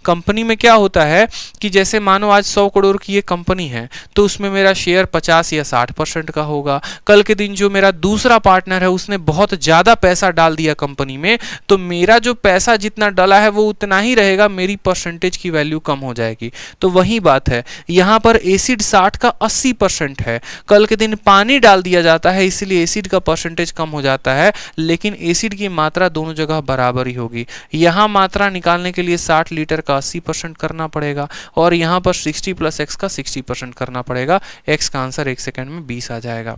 कंपनी में क्या होता है कि जैसे मानो आज 100 करोड़ की ये कंपनी है तो उसमें मेरा शेयर 50 या 60% का होगा। कल के दिन जो मेरा दूसरा पार्टनर है उसने बहुत ज्यादा पैसा डाल दिया कंपनी में, तो मेरा जो पैसा जितना डाला है वो उतना ही रहेगा, मेरी परसेंटेज की वैल्यू कम हो जाएगी। तो वही बात है, यहां पर एसिड 60 का 80% है, कल के दिन पानी डाल दिया जाता है इसलिए एसिड का परसेंटेज कम हो जाता है, लेकिन एसिड की मात्रा दोनों जगह बराबर ही होगी। यहां मात्रा निकालने के लिए 60 लीटर का 80% करना पड़ेगा और यहां पर 60 प्लस x का 60% करना पड़ेगा। x का आंसर 1 सेकंड में 20 आ जाएगा,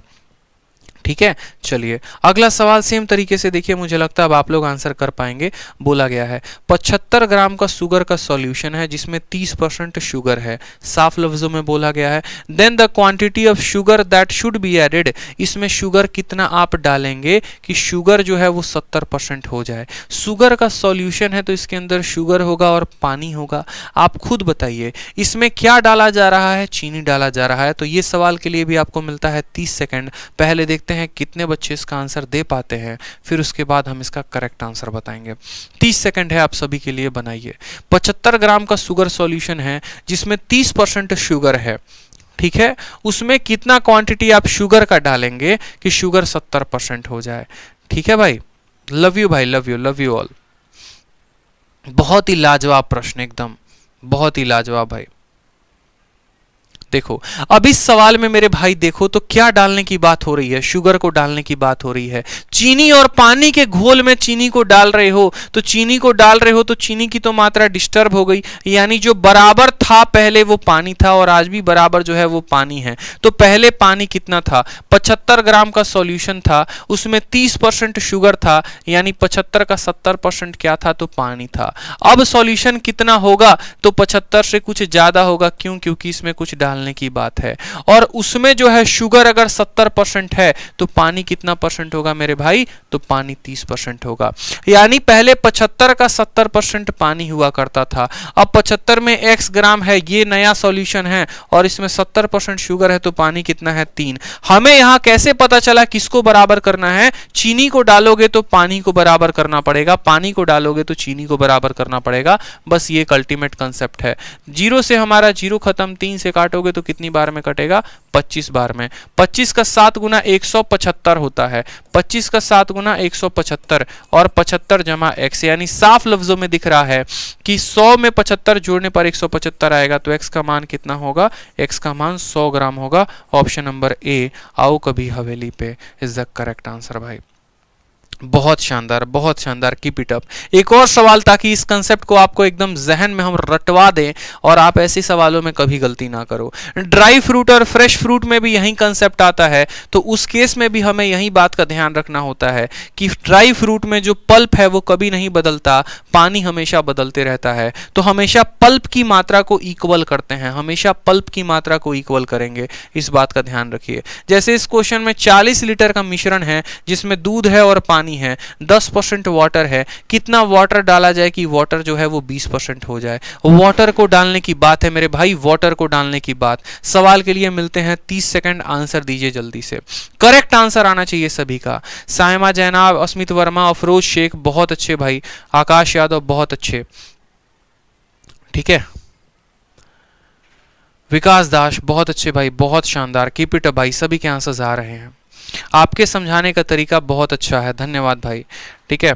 ठीक है। चलिए अगला सवाल सेम तरीके से देखिए, मुझे लगता है अब आप लोग आंसर कर पाएंगे। बोला गया है 75 ग्राम का शुगर का सॉल्यूशन है जिसमें 30% शुगर है। साफ लफ्जों में बोला गया है then the quantity of sugar that should be added, इसमें शुगर कितना आप डालेंगे कि शुगर जो है वो 70% हो जाए। शुगर का सॉल्यूशन है तो इसके अंदर शुगर होगा और पानी होगा। आप खुद बताइए इसमें क्या डाला जा रहा है, चीनी डाला जा रहा है। तो ये सवाल के लिए भी आपको मिलता है 30 सेकंड। पहले देखते हैं कितने बच्चे इसका आंसर दे पाते हैं, फिर उसके बाद हम इसका करेक्ट आंसर बताएंगे। 30 सेकंड है आप सभी के लिए, बनाइए। 75 ग्राम का शुगर सॉल्यूशन है जिसमें 30% शुगर है, ठीक है। उसमें कितना क्वांटिटी आप शुगर का डालेंगे कि शुगर 70% हो जाए, ठीक है भाई। लव यू भाई, लव यू ऑल। बहुत ही लाजवाब प्रश्न, एकदम बहुत ही लाजवाब भाई। देखो अब इस सवाल में मेरे भाई देखो तो क्या डालने की बात हो रही है, शुगर को डालने की बात हो रही है। चीनी और पानी के घोल में चीनी को डाल रहे हो, तो चीनी को डाल रहे हो तो चीनी की तो मात्रा डिस्टर्ब हो गई, यानी जो बराबर था पहले वो पानी था और आज भी बराबर जो है वो पानी है। तो पहले पानी कितना था, 75 ग्राम का सॉल्यूशन था, उसमें 30% शुगर था, यानी 75 का 70% क्या था, तो पानी था। अब सॉल्यूशन कितना होगा, तो 75 से कुछ ज्यादा होगा, क्यों, क्योंकि इसमें कुछ डालने की बात है। और उसमें जो है शुगर अगर 70% है तो पानी कितना परसेंट होगा मेरे भाई, तो पानी 30% होगा। यानी पहले 75 का 70% पानी हुआ करता था, अब 75 में x ग्राम है, ये नया सॉल्यूशन है और इसमें 70% शुगर है, तो पानी कितना है, 3। हमें यहां कैसे पता चला किसको बराबर करना है, चीनी को डालोगे तो पानी को बराबर करना पड़ेगा, पानी को डालोगे तो चीनी को बराबर करना पड़ेगा। बस ये एक अल्टीमेट कंसेप्ट है। 0 से हमारा 0 खत्म, 3 से काटोगे तो कितनी बार में कटेगा, 25 बार में। 25 का 7 गुना 175 होता है, 25 का 7 गुना 175 और 75 जमा x, यानी साफ लफ्जों में दिख रहा है कि 100 में 75 जोड़ने पर 175 आएगा, तो x का मान कितना होगा, x का मान 100 ग्राम होगा। ऑप्शन नंबर ए, आओ कभी हवेली पे, इज द करेक्ट आंसर भाई। बहुत शानदार, बहुत शानदार, कीप इट अप। एक और सवाल ताकि इस कंसेप्ट को आपको एकदम जहन में हम रटवा दें और आप ऐसे सवालों में कभी गलती ना करो। ड्राई फ्रूट और फ्रेश फ्रूट में भी यही कंसेप्ट आता है, तो उस केस में भी हमें यही बात का ध्यान रखना होता है कि ड्राई फ्रूट में जो पल्प है वो कभी नहीं बदलता, पानी हमेशा बदलते रहता है। तो हमेशा पल्प की मात्रा को इक्वल करते हैं, हमेशा पल्प की मात्रा को इक्वल करेंगे, इस बात का ध्यान रखिए। जैसे इस क्वेश्चन में 40 लीटर का मिश्रण है जिसमें दूध है और पानी पानी है, 10% वाटर है, कितना वाटर डाला जाए कि वाटर जो है वो 20% हो जाए। वाटर को डालने की बात है मेरे भाई, वाटर को डालने की बात। सवाल के लिए मिलते हैं 30 सेकंड, आंसर दीजिए जल्दी से। करेक्ट आंसर आना चाहिए सभी का। साइमा जैनाब, अस्मित वर्मा, अफरोज शेख, बहुत अच्छे भाई। आकाश यादव, बहुत अच्छे, ठीक है। विकास दास, बहुत अच्छे भाई, बहुत शानदार। कीप इट अप भाई, सभी के आंसर्स आ रहे हैं। आपके समझाने का तरीका बहुत अच्छा है, धन्यवाद भाई, ठीक है।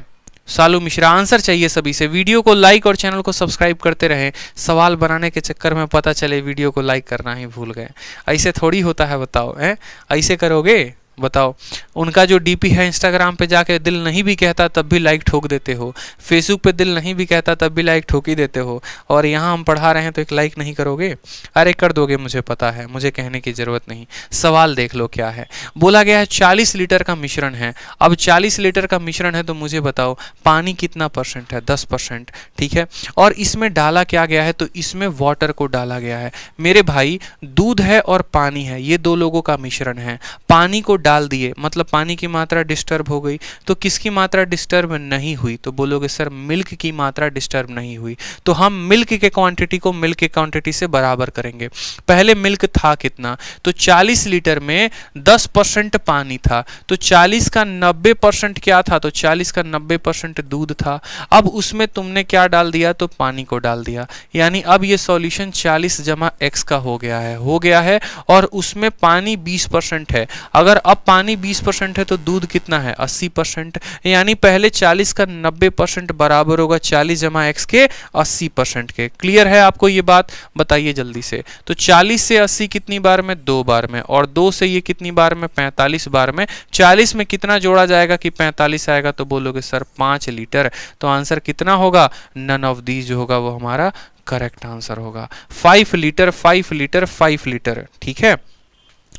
सालू मिश्रा, आंसर चाहिए सभी से। वीडियो को लाइक और चैनल को सब्सक्राइब करते रहें। सवाल बनाने के चक्कर में पता चले वीडियो को लाइक करना ही भूल गए। ऐसे थोड़ी होता है, बताओ, हैं? ऐसे करोगे? बताओ। उनका जो डीपी है इंस्टाग्राम पे जाके दिल नहीं भी कहता तब भी लाइक ठोक देते हो, फेसबुक पे दिल नहीं भी कहता तब भी लाइक ठोक ही देते हो, और यहाँ हम पढ़ा रहे हैं तो एक लाइक नहीं करोगे? अरे कर दोगे, मुझे पता है, मुझे कहने की ज़रूरत नहीं। सवाल देख लो क्या है। बोला गया है 40 लीटर का मिश्रण है। अब 40 लीटर का मिश्रण है तो मुझे बताओ पानी कितना परसेंट है? 10%, ठीक है। और इसमें डाला क्या गया है? तो इसमें वाटर को डाला गया है। मेरे भाई दूध है और पानी है, ये दो लोगों का मिश्रण है। पानी को डाल दिए मतलब पानी की मात्रा डिस्टर्ब हो गई। तो किसकी मात्रा डिस्टर्ब नहीं हुई? तो बोलोगे सर मिल्क की मात्रा डिस्टर्ब नहीं हुई। तो हम मिल्क के क्वांटिटी को मिल्क के क्वांटिटी से बराबर करेंगे। पहले मिल्क था कितना? तो 40 लीटर में 10% पानी था, तो 40 का 90% क्या था? तो 40 का 90% दूध था। अब उसमें तुमने क्या डाल दिया? तो पानी को डाल दिया। यानी अब ये सॉल्यूशन 40 जमा x का हो गया है, और उसमें पानी 20% है। अगर अब पानी 20% है तो दूध कितना है? 80%। यानी पहले 40 का 90% बराबर होगा 40 जमा x के 80% के। क्लियर है आपको ये बात? बताइए जल्दी से। तो 40 से 80 कितनी बार में? 2 बार में। और 2 से ये कितनी बार में? 45 बार में। 40 में कितना जोड़ा जाएगा कि 45 आएगा? तो बोलोगे सर 5 लीटर। तो आंसर कितना होगा? नन ऑफ दीज जो होगा वो हमारा करेक्ट आंसर होगा। 5 लीटर, 5 लीटर, 5 लीटर, ठीक है।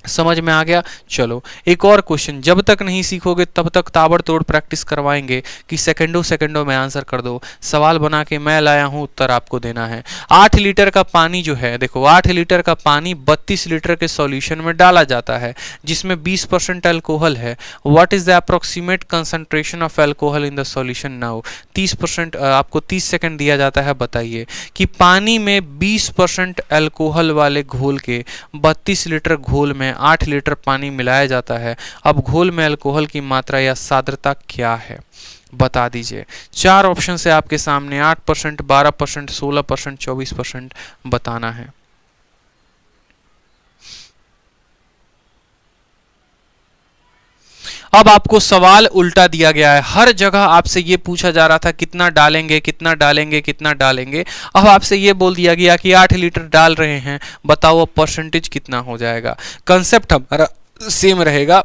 समझ में आ गया? चलो एक और क्वेश्चन। जब तक नहीं सीखोगे तब तक ताबड़तोड़ प्रैक्टिस करवाएंगे कि सेकंडों में आंसर कर दो। सवाल बना के मैं लाया हूं, उत्तर आपको देना है। 8 लीटर का पानी जो है, देखो 8 लीटर का पानी 32 लीटर के सॉल्यूशन में डाला जाता है जिसमें 20% अल्कोहल है। What is the approximate concentration of alcohol in the solution now? 30%, आपको 30 सेकंड दिया जाता है। बताइए कि पानी में 20% अल्कोहल वाले घोल के 32 लीटर घोल में 8 लीटर पानी मिलाया जाता है। अब घोल में अल्कोहल की मात्रा या सांद्रता क्या है? बता दीजिए। 4 ऑप्शन है आपके सामने, 8%, 12%, 16%, 24% बताना है। अब आपको सवाल उल्टा दिया गया है। हर जगह आपसे ये पूछा जा रहा था कितना डालेंगे, कितना डालेंगे, कितना डालेंगे। अब आपसे ये बोल दिया गया कि 8 लीटर डाल रहे हैं, बताओ अब परसेंटेज कितना हो जाएगा। कंसेप्ट हमारा सेम रहेगा,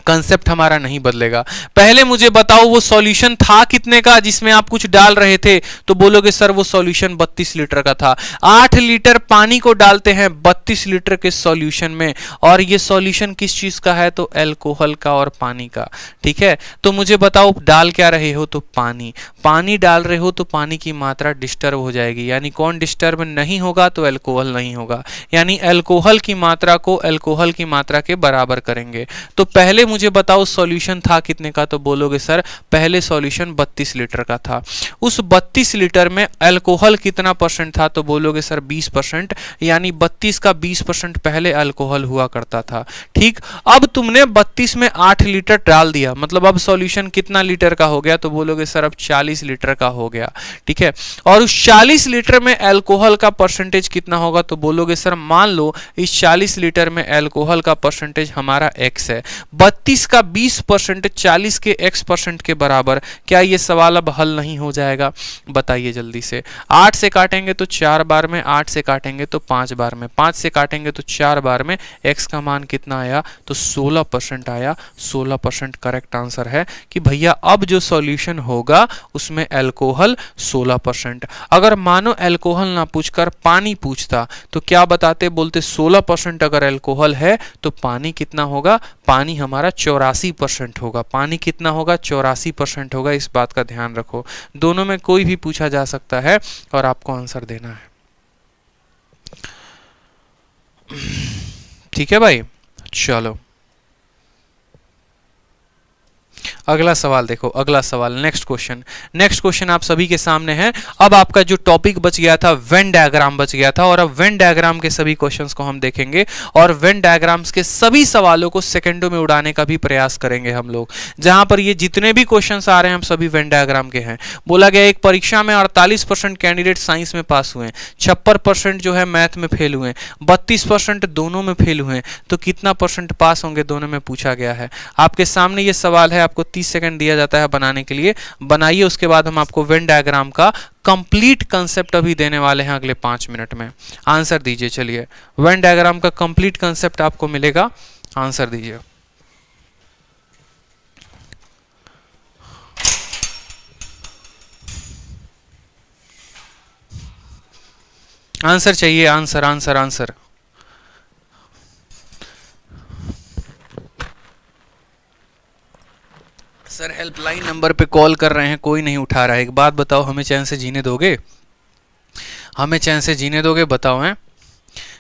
कंसेप्ट हमारा नहीं बदलेगा। पहले मुझे बताओ वो सॉल्यूशन था कितने का जिसमें आप कुछ डाल रहे थे? तो बोलोगे सर वो सॉल्यूशन 32 लीटर का था। 8 लीटर पानी को डालते हैं 32 लीटर के सॉल्यूशन में, और ये सॉल्यूशन किस चीज का है? तो अल्कोहल का और पानी का, ठीक है। तो मुझे बताओ डाल क्या रहे हो? तो पानी। पानी डाल रहे हो तो पानी की मात्रा डिस्टर्ब हो जाएगी। यानी कौन डिस्टर्ब नहीं होगा? तो अल्कोहल नहीं होगा। यानी अल्कोहल की मात्रा को अल्कोहल की मात्रा के बराबर करेंगे। तो पहले मुझे बताओ सॉल्यूशन था कितने का? तो बोलोगे सर पहले सॉल्यूशन 32 लीटर का था। उस 32 लीटर में अल्कोहल कितना परसेंट था? तो बोलोगे सर 20%। यानी 32 का 20% पहले अल्कोहल हुआ करता था, ठीक। अब तुमने 32 में 8 लीटर डाल दिया, मतलब अब सॉल्यूशन कितना लीटर का हो गया? तो बोलोगे सर अब 40 लीटर का हो गया, ठीक है। और उस 40 लीटर में अल्कोहल का परसेंटेज कितना होगा? तो बोलोगे सर मान लो इस 40 लीटर में अल्कोहल का परसेंटेज हमारा x है। 32 का 20% 40 के x% के बराबर। क्या ये सवाल अब हल नहीं हो जाएगा? बताइए जल्दी से। 8 से काटेंगे तो 4 बार में, 8 से काटेंगे तो 5 बार में, 5 से काटेंगे तो 4 बार में। x का मान कितना आया? तो 16% आया। 16% करेक्ट आंसर है कि भैया अब जो सॉल्यूशन होगा उसमें अल्कोहल 16%। अगर मानो अल्कोहल ना पूछकर पानी पूछता तो क्या बताते? बोलते 16% अगर अल्कोहल है तो पानी कितना होगा? पानी हमारा 84% होगा। पानी कितना होगा? 84% होगा। इस बात का ध्यान रखो। दोनों में कोई भी पूछा जा सकता है और आपको आंसर देना है, ठीक है भाई। चलो अगला सवाल देखो, अगला सवाल, नेक्स्ट क्वेश्चन। नेक्स्ट क्वेश्चन आप सभी के सामने है। अब आपका जो टॉपिक बच गया था वेन डायग्राम बच गया था, और अब वेन डायग्राम के सभी क्वेश्चंस को हम देखेंगे और वेन डायग्राम्स के सभी सवालों को सेकंडों में उड़ाने का भी प्रयास करेंगे हम लोग। जहां पर ये जितने भी क्वेश्चंस आ रहे हैं हम सभी वेन डायग्राम के हैं। बोला गया एक परीक्षा में 48% कैंडिडेट साइंस में पास हुए, 56% जो है मैथ में फेल हुए, 32% दोनों में फेल हुए, तो कितना परसेंट पास होंगे दोनों में पूछा गया है। आपके सामने ये सवाल है, आपको 30 सेकंड दिया जाता है बनाने के लिए, बनाइए। उसके बाद हम आपको वेन डायग्राम का कंप्लीट कंसेप्ट अभी देने वाले हैं अगले 5 मिनट में। आंसर दीजिए, चलिए वेन डायग्राम का कंप्लीट कंसेप्ट आपको मिलेगा, आंसर दीजिए। आंसर चाहिए, answer answer answer. Sir helpline number पे कॉल कर रहे हैं, कोई नहीं उठा रहा है। एक बात बताओ, हमें चैन से जीने दोगे? हमें चैन से जीने दोगे? बताओ हैं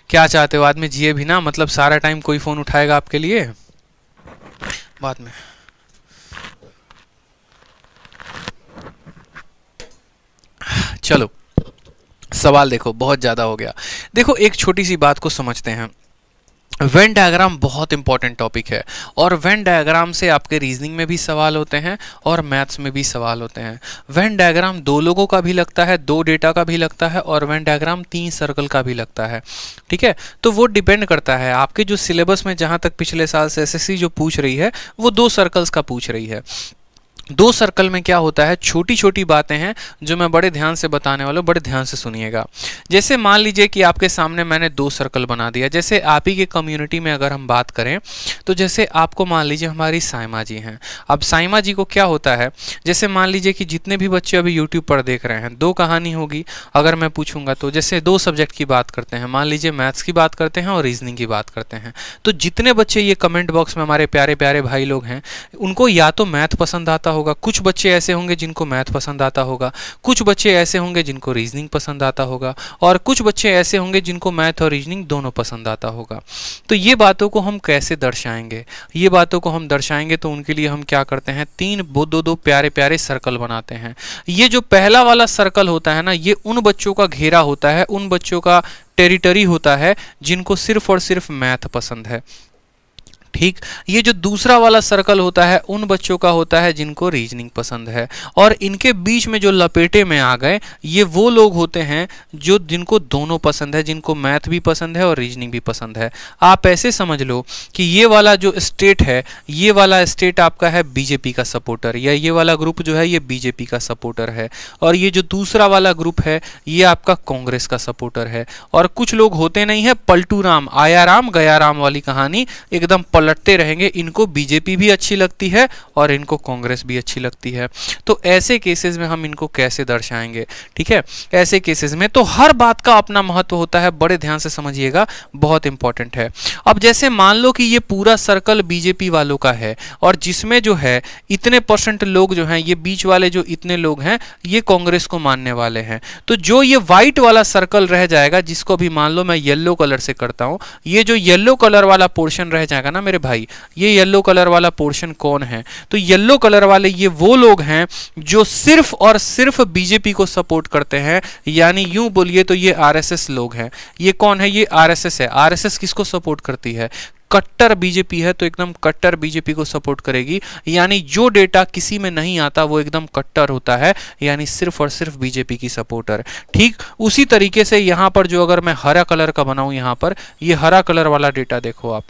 क्या चाहते हो? आदमी जिए भी ना, मतलब सारा टाइम कोई फोन उठाएगा आपके लिए? बाद में चलो सवाल देखो, बहुत ज्यादा हो गया। देखो एक छोटी सी बात को समझते हैं। वेन डायग्राम बहुत इंपॉर्टेंट टॉपिक है, और वेन डायग्राम से आपके रीजनिंग में भी सवाल होते हैं और मैथ्स में भी सवाल होते हैं। वेन डायग्राम 2 लोगों का भी लगता है, 2 डेटा का भी लगता है, और वेन डायग्राम 3 सर्कल का भी लगता है। ठीक है, तो वो डिपेंड करता है आपके जो सिलेबस में, जहां तक पिछले साल से एसएससी जो पूछ रही है वो 2 सर्कल्स का पूछ रही है। 2 सर्कल में क्या होता है, छोटी छोटी बातें हैं जो मैं बड़े ध्यान से बताने वाला हूँ, बड़े ध्यान से सुनिएगा। जैसे मान लीजिए कि आपके सामने मैंने 2 सर्कल बना दिया। जैसे आप ही के कम्युनिटी में अगर हम बात करें तो जैसे आपको मान लीजिए हमारी साइमा जी हैं। अब साइमा जी को क्या होता है, जैसे मान लीजिए कि जितने भी बच्चे अभी यूट्यूब पर देख रहे हैं, 2 कहानी होगी अगर मैं पूछूंगा तो। जैसे 2 सब्जेक्ट की बात करते हैं, मान लीजिए मैथ्स की बात करते हैं और रीजनिंग की बात करते हैं, तो जितने बच्चे ये कमेंट बॉक्स में हमारे प्यारे प्यारे भाई लोग हैं, उनको या तो मैथ पसंद आता होगा, कुछ बच्चे ऐसे होंगे जिनको मैथ पसंद आता होगा, कुछ बच्चे ऐसे होंगे जिनको रीजनिंग पसंद आता होगा, और कुछ बच्चे ऐसे होंगे जिनको मैथ और रीजनिंग दोनों पसंद आता होगा। तो ये बातों को हम कैसे दर्शाएंगे? ये बातों को हम दर्शाएंगे तो उनके लिए हम क्या करते हैं, 3 दो प्यारे प्यारे सर्कल बनाते हैं। ये जो पहला वाला सर्कल होता है ना, ये उन बच्चों का घेरा होता है, उन बच्चों का टेरिटरी होता है जिनको सिर्फ और सिर्फ मैथ पसंद है। ठीक, ये जो दूसरा वाला सर्कल होता है उन बच्चों का होता है जिनको रीजनिंग पसंद है, और इनके बीच में जो लपेटे में आ गए ये वो लोग होते हैं जो जिनको दोनों पसंद है, जिनको मैथ भी पसंद है और रीजनिंग भी पसंद है। आप ऐसे समझ लो कि ये वाला जो स्टेट है, ये वाला स्टेट आपका है बीजेपी का सपोर्टर, या ये वाला ग्रुप जो है ये बीजेपी का सपोर्टर है, और ये जो दूसरा वाला ग्रुप है ये आपका कांग्रेस का सपोर्टर है। और कुछ लोग होते नहीं है पलटू राम, आया राम गया राम वाली कहानी, एकदम पलटते रहेंगे। इनको बीजेपी भी अच्छी लगती है और इनको कांग्रेस भी अच्छी लगती है। तो ऐसे केसेस में हम इनको कैसे दर्शाएंगे? ठीक है, ऐसे केसेस में तो हर बात का अपना महत्व होता है, बड़े ध्यान से समझिएगा, बहुत इंपॉर्टेंट है। अब जैसे मान लो कि ये पूरा सर्कल बीजेपी वालों का है, और जिसमें जो है इतने % लोग जो हैं, ये बीच वाले जो इतने लोग हैं ये कांग्रेस को मानने वाले हैं, तो जो ये व्हाइट वाला सर्कल रह जाएगा, जिसको भी मान लो मैं येलो कलर से करता हूं, ये जो येलो कलर वाला पोर्शन रह जाएगा ना मेरे भाई, ये येलो कलर वाला पोर्शन कौन है? तो येलो कलर वाले ये वो लोग हैं जो सिर्फ और सिर्फ बीजेपी को सपोर्ट करते हैं, यानी यूं बोलिए तो ये आरएसएस लोग हैं। ये कौन है? ये आरएसएस है। आरएसएस किसको सपोर्ट करती है? कट्टर बीजेपी है, तो एकदम कट्टर बीजेपी को सपोर्ट करेगी। यानी जो डेटा किसी में नहीं आता वो एकदम कट्टर होता है, यानी सिर्फ और सिर्फ बीजेपी की सपोर्टर। ठीक उसी तरीके से यहां पर जो अगर मैं हरा कलर का बनाऊं, यहां पर ये हरा कलर वाला डेटा देखो आप,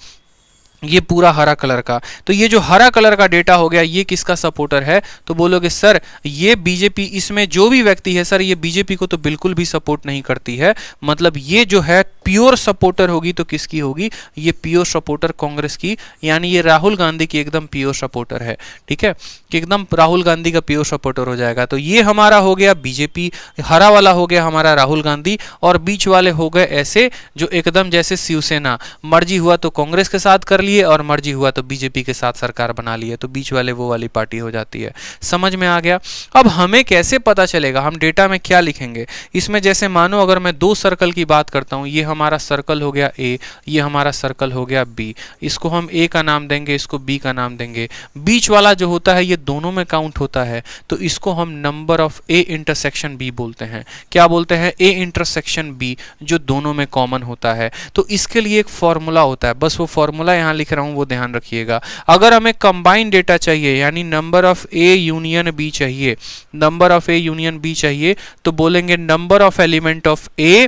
ये पूरा हरा कलर का, तो ये जो हरा कलर का डेटा हो गया ये किसका सपोर्टर है? तो बोलोगे सर ये बीजेपी, इसमें जो भी व्यक्ति है सर ये बीजेपी को तो बिल्कुल भी सपोर्ट नहीं करती है, मतलब ये जो है प्योर सपोर्टर होगी तो किसकी होगी? ये प्योर सपोर्टर कांग्रेस की, यानी ये राहुल गांधी की एकदम प्योर सपोर्टर है। ठीक है, कि एकदम राहुल गांधी का प्योर सपोर्टर हो जाएगा। तो ये हमारा हो गया बीजेपी, हरा वाला हो गया हमारा राहुल गांधी, और बीच वाले हो गए ऐसे जो एकदम जैसे शिवसेना, मर्जी हुआ तो कांग्रेस के साथ कर लिए और मर्जी हुआ तो बीजेपी के साथ सरकार बना ली है, तो बीच वाले वो वाली पार्टी हो जाती है। समझ में आ गया? अब हमें कैसे पता चलेगा, हम डेटा में क्या लिखेंगे? इसमें जैसे मानो अगर मैं दो सर्कल की बात करता हूं, ये हमारा सर्कल हो गया ए, ये हमारा सर्कल हो गया बी, इसको हम ए का नाम देंगे, इसको बी का नाम देंगे। बीच वाला जो होता है ये दोनों में काउंट होता है, तो इसको हम number of A intersection B बोलते हैं। क्या बोलते हैं? ए इंटरसेक्शन बी, जो दोनों में कॉमन होता है। तो इसके लिए एक फॉर्मूला होता है, बस वो फॉर्मूला यहां लिख रहा हूं, वो ध्यान रखिएगा। अगर हमें कंबाइंड डेटा चाहिए, यानी number of A union B चाहिए, number of A union B चाहिए, तो बोलेंगे number of element of A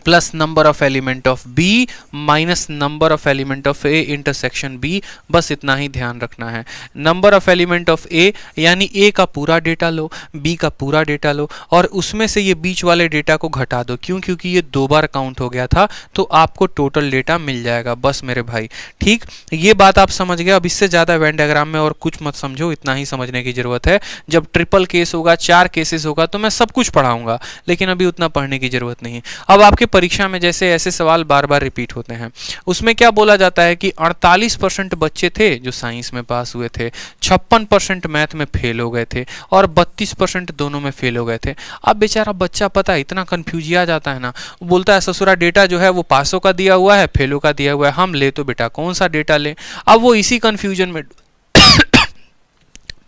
plus number of element of B minus number of element of A intersection B. बस इतना ही ध्यान रखना है। Number of element of A यानी ए का पूरा डेटा लो, बी का पूरा डेटा लो, और उसमें से ये बीच वाले डेटा को घटा दो। क्यों? क्योंकि ये दो बार काउंट हो गया था, तो आपको टोटल डेटा मिल जाएगा। बस मेरे भाई, ठीक, ये बात आप समझ गए। अब इससे ज़्यादा वेन डायग्राम में और कुछ मत समझो, इतना ही समझने की जरूरत है। जब ट्रिपल केस होगा, 4 केसेस होगा, तो मैं सब कुछ पढ़ाऊंगा, लेकिन अभी उतना पढ़ने की जरूरत नहीं। अब आपके परीक्षा में जैसे ऐसे सवाल बार बार रिपीट होते हैं, उसमें क्या बोला जाता है कि 48% बच्चे थे जो साइंस में पास हुए थे, 56% मैथ में फेल हो गए थे, और 32% दोनों में फेल हो गए थे। अब बेचारा बच्चा, पता है, इतना कंफ्यूजिया जाता है ना, वो बोलता है ससुरा डेटा जो है वो पासों का दिया हुआ है, फेलों का दिया हुआ है, हम ले तो बेटा कौन सा डेटा लें। अब वो इसी कंफ्यूजन में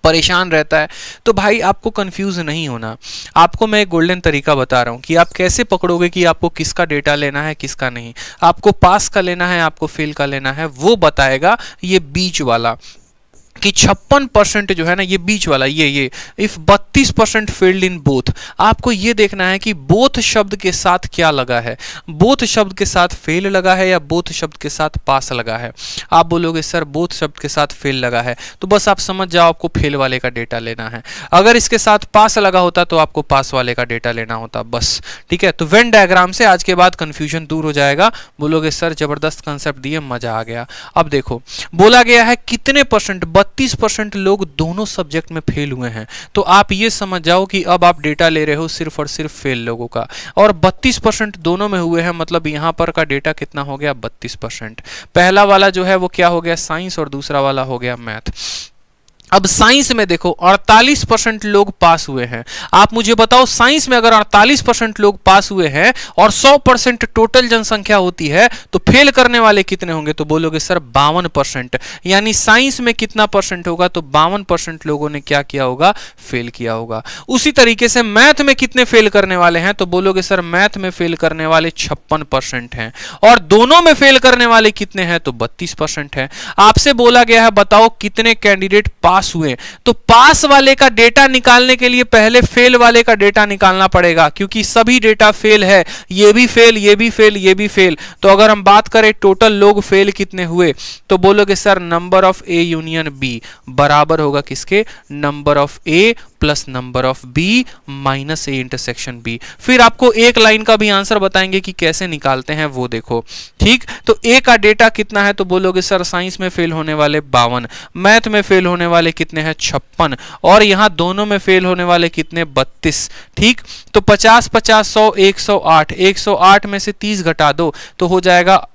परेशान रहता है। तो भाई आपको कंफ्यूज नहीं होना, आपको मैं एक गोल्डन तरीका बता रहा हूं कि आप कैसे पकड़ोगे कि आपको किसका डेटा लेना है, किसका नहीं। आपको पास का लेना है, आपको फेल का लेना है, वो बताएगा ये बीच वाला, कि 56% जो है ना, ये बीच वाला, ये इफ 32% फेल्ड इन बोथ। आपको ये देखना है कि बोथ शब्द के साथ क्या लगा है, बोथ शब्द के साथ फेल लगा है या बोथ शब्द के साथ पास लगा है। आप बोलोगे सर बोथ शब्द के साथ फेल लगा है, तो बस आप समझ जाओ आपको फेल वाले का डेटा लेना है। अगर इसके साथ पास लगा होता तो आपको पास वाले का डेटा लेना होता, बस। ठीक है, तो वेन डायग्राम से आज के बाद कंफ्यूजन दूर हो जाएगा। बोलोगे सर जबरदस्त कंसेप्ट दिए, मजा आ गया। अब देखो बोला गया है कितने परसेंट, 32% लोग दोनों सब्जेक्ट में फेल हुए हैं। तो आप ये समझ जाओ कि अब आप डेटा ले रहे हो सिर्फ और सिर्फ फेल लोगों का, और 32% दोनों में हुए हैं, मतलब यहां पर का डेटा कितना हो गया? 32%। पहला वाला जो है वो क्या हो गया? साइंस, और दूसरा वाला हो गया मैथ। अब साइंस में देखो 48% लोग पास हुए हैं। आप मुझे बताओ, साइंस में अगर 48% लोग पास हुए हैं और 100% टोटल जनसंख्या होती है, तो फेल करने वाले कितने होंगे? तो बोलोगे सर 52%। यानी साइंस में कितना परसेंट होगा? तो 52% लोगों ने क्या किया होगा? फेल किया होगा। उसी तरीके से मैथ में कितने फेल करने वाले हैं? तो बोलोगे सर मैथ में फेल करने वाले 56% हैं, और दोनों में फेल करने वाले कितने हैं? तो 32% है। आपसे बोला गया है बताओ कितने कैंडिडेट पास हुए। तो पास वाले का डेटा निकालने के लिए पहले फेल वाले का डेटा निकालना पड़ेगा, क्योंकि सभी डेटा फेल है, ये भी फेल, ये भी फेल, ये भी फेल। तो अगर हम बात करें टोटल लोग फेल कितने हुए, तो बोलोगे sir number of A union B बराबर होगा किसके? Number of A plus number of B minus A intersection B. फिर आपको एक लाइन का भी आंसर बताएंगे कि कैसे निकालते हैं, वो देखो। ठीक, तो ए का डेटा कितना है? तो बोलोगे सर साइंस में फेल होने वाले 52, मैथ में फेल होने वाले कितने हैं? 56, और यहां दोनों में फेल होने वाले कितने? 32। ठीक, तो 50 50 100 108, 108 में से 30 घटा दो तो हो जाएगा